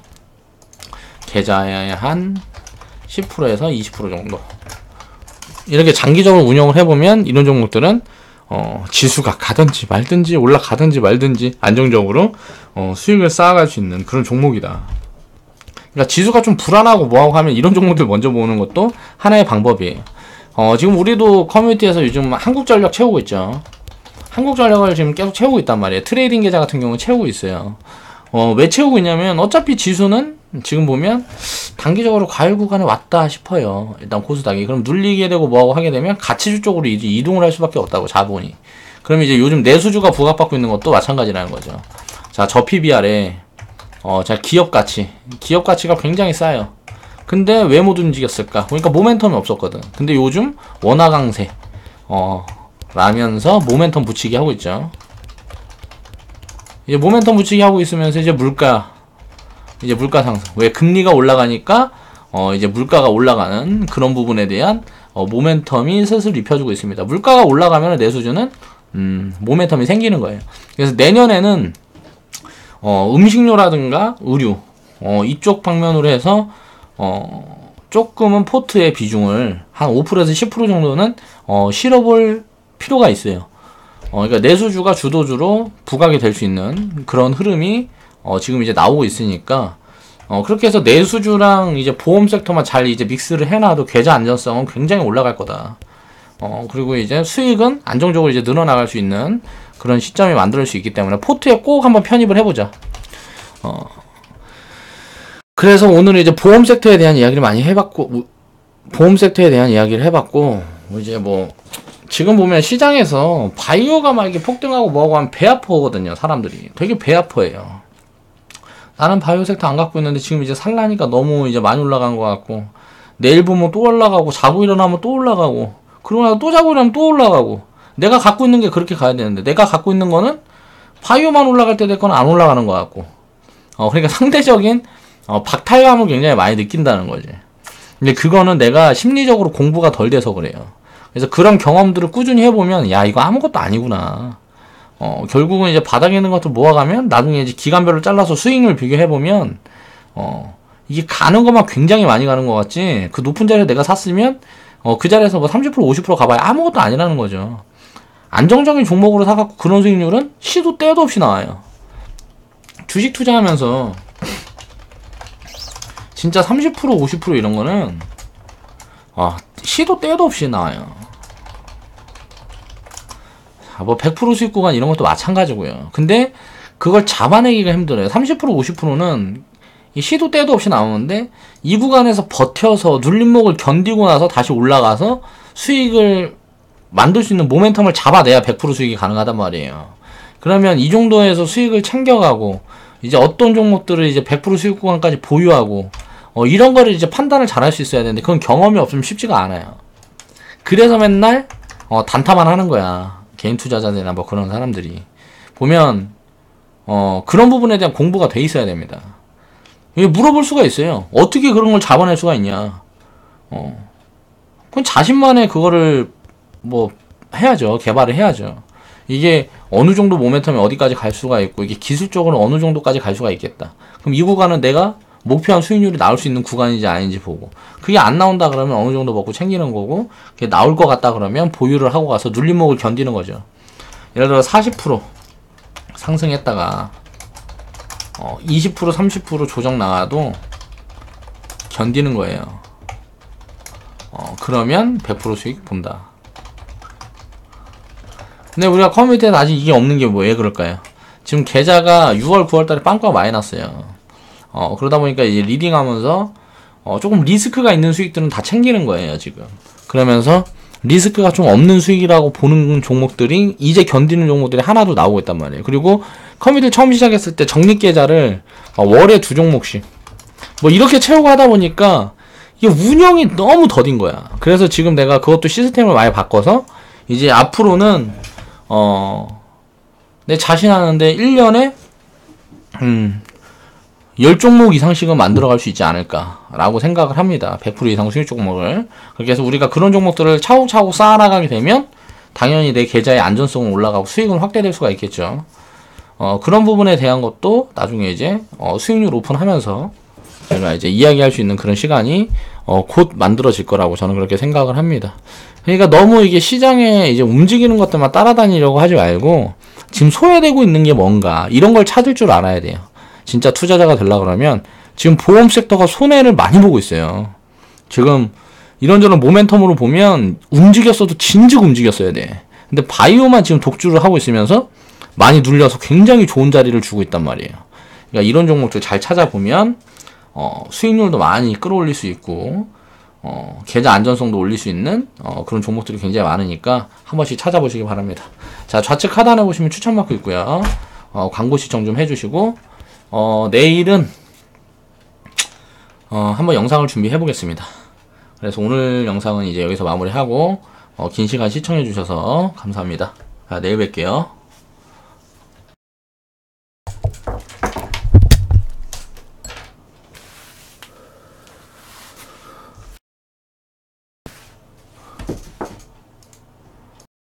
계좌에 한 10%에서 20% 정도 이렇게 장기적으로 운영을 해보면 이런 종목들은 지수가 가든지 말든지 올라가든지 말든지 안정적으로 수익을 쌓아갈 수 있는 그런 종목이다. 그러니까 지수가 좀 불안하고 뭐하고 하면 이런 종목들 먼저 보는 것도 하나의 방법이에요. 지금 우리도 커뮤니티에서 요즘 한국전력 채우고 있죠. 한국전력을 지금 계속 채우고 있단 말이에요. 트레이딩 계좌 같은 경우는 채우고 있어요. 왜 채우고 있냐면 어차피 지수는 지금 보면 단기적으로 과열 구간에 왔다 싶어요. 일단 코스닥이. 그럼 눌리게 되고 뭐하고 하게 되면 가치주 쪽으로 이제 이동을 할 수밖에 없다고, 자본이. 그럼 이제 요즘 내수주가 부각받고 있는 것도 마찬가지라는 거죠. 자, 저 PBR에 자, 기업 가치가 굉장히 싸요. 근데 왜 못 움직였을까? 그러니까 모멘텀이 없었거든. 근데 요즘 원화 강세 라면서 모멘텀 붙이기 하고 있죠. 이제 모멘텀 붙이기 하고 있으면서 이제 물가 상승. 왜? 금리가 올라가니까 이제 물가가 올라가는 그런 부분에 대한 모멘텀이 슬슬 입혀주고 있습니다. 물가가 올라가면 내수주는 모멘텀이 생기는 거예요. 그래서 내년에는 음식료라든가 의류 이쪽 방면으로 해서 조금은 포트의 비중을 한 5%에서 10% 정도는 실어볼 필요가 있어요. 그러니까 내수주가 주도주로 부각이 될 수 있는 그런 흐름이 지금 이제 나오고 있으니까, 그렇게 해서 내수주랑 이제 보험 섹터만 잘 이제 믹스를 해놔도 계좌 안전성은 굉장히 올라갈 거다. 그리고 이제 수익은 안정적으로 이제 늘어나갈 수 있는 그런 시점이 만들 수 있기 때문에 포트에 꼭 한번 편입을 해보자. 그래서 오늘은 이제 보험 섹터에 대한 이야기를 많이 해봤고, 이제 뭐 지금 보면 시장에서 바이오가 막 이렇게 폭등하고 뭐하고 하면 배 아프거든요. 사람들이 되게 배 아파해요. 나는 바이오 섹터 안 갖고 있는데 지금 이제 살라니까 너무 이제 많이 올라간 것 같고, 내일 보면 또 올라가고, 자고 일어나면 또 올라가고, 그러고 나서 또 자고 일어나면 또 올라가고, 내가 갖고 있는 게 그렇게 가야 되는데 내가 갖고 있는 거는 바이오만 올라갈 때 됐거나 안 올라가는 것 같고, 그러니까 상대적인 박탈감을 굉장히 많이 느낀다는 거지. 근데 그거는 내가 심리적으로 공부가 덜 돼서 그래요. 그래서 그런 경험들을 꾸준히 해보면, 야, 이거 아무것도 아니구나. 결국은 이제 바닥에 있는 것들 모아가면 나중에 이제 기간별로 잘라서 수익률 비교해보면, 이게 가는 것만 굉장히 많이 가는 것 같지, 그 높은 자리에 내가 샀으면, 그 자리에서 뭐 30%, 50% 가봐야 아무것도 아니라는 거죠. 안정적인 종목으로 사갖고 그런 수익률은 시도 때도 없이 나와요. 주식 투자하면서 진짜 30%, 50% 이런 거는 시도 때도 없이 나와요. 뭐 100% 수익 구간 이런 것도 마찬가지고요. 근데 그걸 잡아내기가 힘들어요. 30%, 50%는 이 시도 때도 없이 나오는데 이 구간에서 버텨서 눌림목을 견디고 나서 다시 올라가서 수익을 만들 수 있는 모멘텀을 잡아내야 100% 수익이 가능하단 말이에요. 그러면 이 정도에서 수익을 챙겨가고 이제 어떤 종목들을 이제 100% 수익 구간까지 보유하고 이런 거를 이제 판단을 잘 할 수 있어야 되는데 그건 경험이 없으면 쉽지가 않아요. 그래서 맨날 단타만 하는 거야. 개인 투자자들이나 뭐 그런 사람들이 보면 그런 부분에 대한 공부가 돼 있어야 됩니다. 이게 물어볼 수가 있어요. 어떻게 그런 걸 잡아낼 수가 있냐. 그건 자신만의 그거를 뭐 해야죠. 개발을 해야죠. 이게 어느 정도 모멘텀이 어디까지 갈 수가 있고 이게 기술적으로 어느 정도까지 갈 수가 있겠다. 그럼 이 구간은 내가 목표한 수익률이 나올 수 있는 구간인지 아닌지 보고 그게 안 나온다 그러면 어느 정도 먹고 챙기는 거고 그게 나올 것 같다 그러면 보유를 하고 가서 눌림목을 견디는 거죠. 예를 들어 40% 상승했다가 20% 30% 조정 나와도 견디는 거예요. 그러면 100% 수익 본다. 근데 우리가 커뮤니티에는 아직 이게 없는 게 왜 그럴까요? 지금 계좌가 6월 9월 달에 빵꾸가 많이 났어요. 그러다 보니까 이제 리딩하면서 조금 리스크가 있는 수익들은 다 챙기는 거예요, 지금. 그러면서 리스크가 좀 없는 수익이라고 보는 종목들이 이제 견디는 종목들이 하나도 나오고 있단 말이에요. 그리고 커뮤니티 처음 시작했을 때 적립 계좌를 월에 2종목씩 뭐 이렇게 채우고 하다 보니까 이게 운영이 너무 더딘 거야. 그래서 지금 내가 그것도 시스템을 많이 바꿔서 이제 앞으로는 내 자신하는데 1년에 10종목 이상씩은 만들어갈 수 있지 않을까라고 생각을 합니다. 100% 이상 수익 종목을. 그렇게 해서 우리가 그런 종목들을 차곡차곡 쌓아나가게 되면 당연히 내 계좌의 안전성은 올라가고 수익은 확대될 수가 있겠죠. 그런 부분에 대한 것도 나중에 이제 수익률 오픈하면서 제가 이제 이야기할 수 있는 그런 시간이 곧 만들어질 거라고 저는 그렇게 생각을 합니다. 그러니까 너무 이게 시장에 이제 움직이는 것들만 따라다니려고 하지 말고 지금 소외되고 있는 게 뭔가 이런 걸 찾을 줄 알아야 돼요. 진짜 투자자가 되려고 그러면 지금 보험 섹터가 손해를 많이 보고 있어요. 지금 이런저런 모멘텀으로 보면 움직였어도 진즉 움직였어야 돼. 근데 바이오만 지금 독주를 하고 있으면서 많이 눌려서 굉장히 좋은 자리를 주고 있단 말이에요. 그러니까 이런 종목들 잘 찾아보면 수익률도 많이 끌어올릴 수 있고 계좌 안전성도 올릴 수 있는 그런 종목들이 굉장히 많으니까 한 번씩 찾아보시기 바랍니다. 자, 좌측 하단에 보시면 추천 마크 있고요. 광고 시청 좀 해주시고 내일은 한번 영상을 준비해 보겠습니다. 그래서 오늘 영상은 이제 여기서 마무리하고 긴 시간 시청해 주셔서 감사합니다. 자, 내일 뵐게요.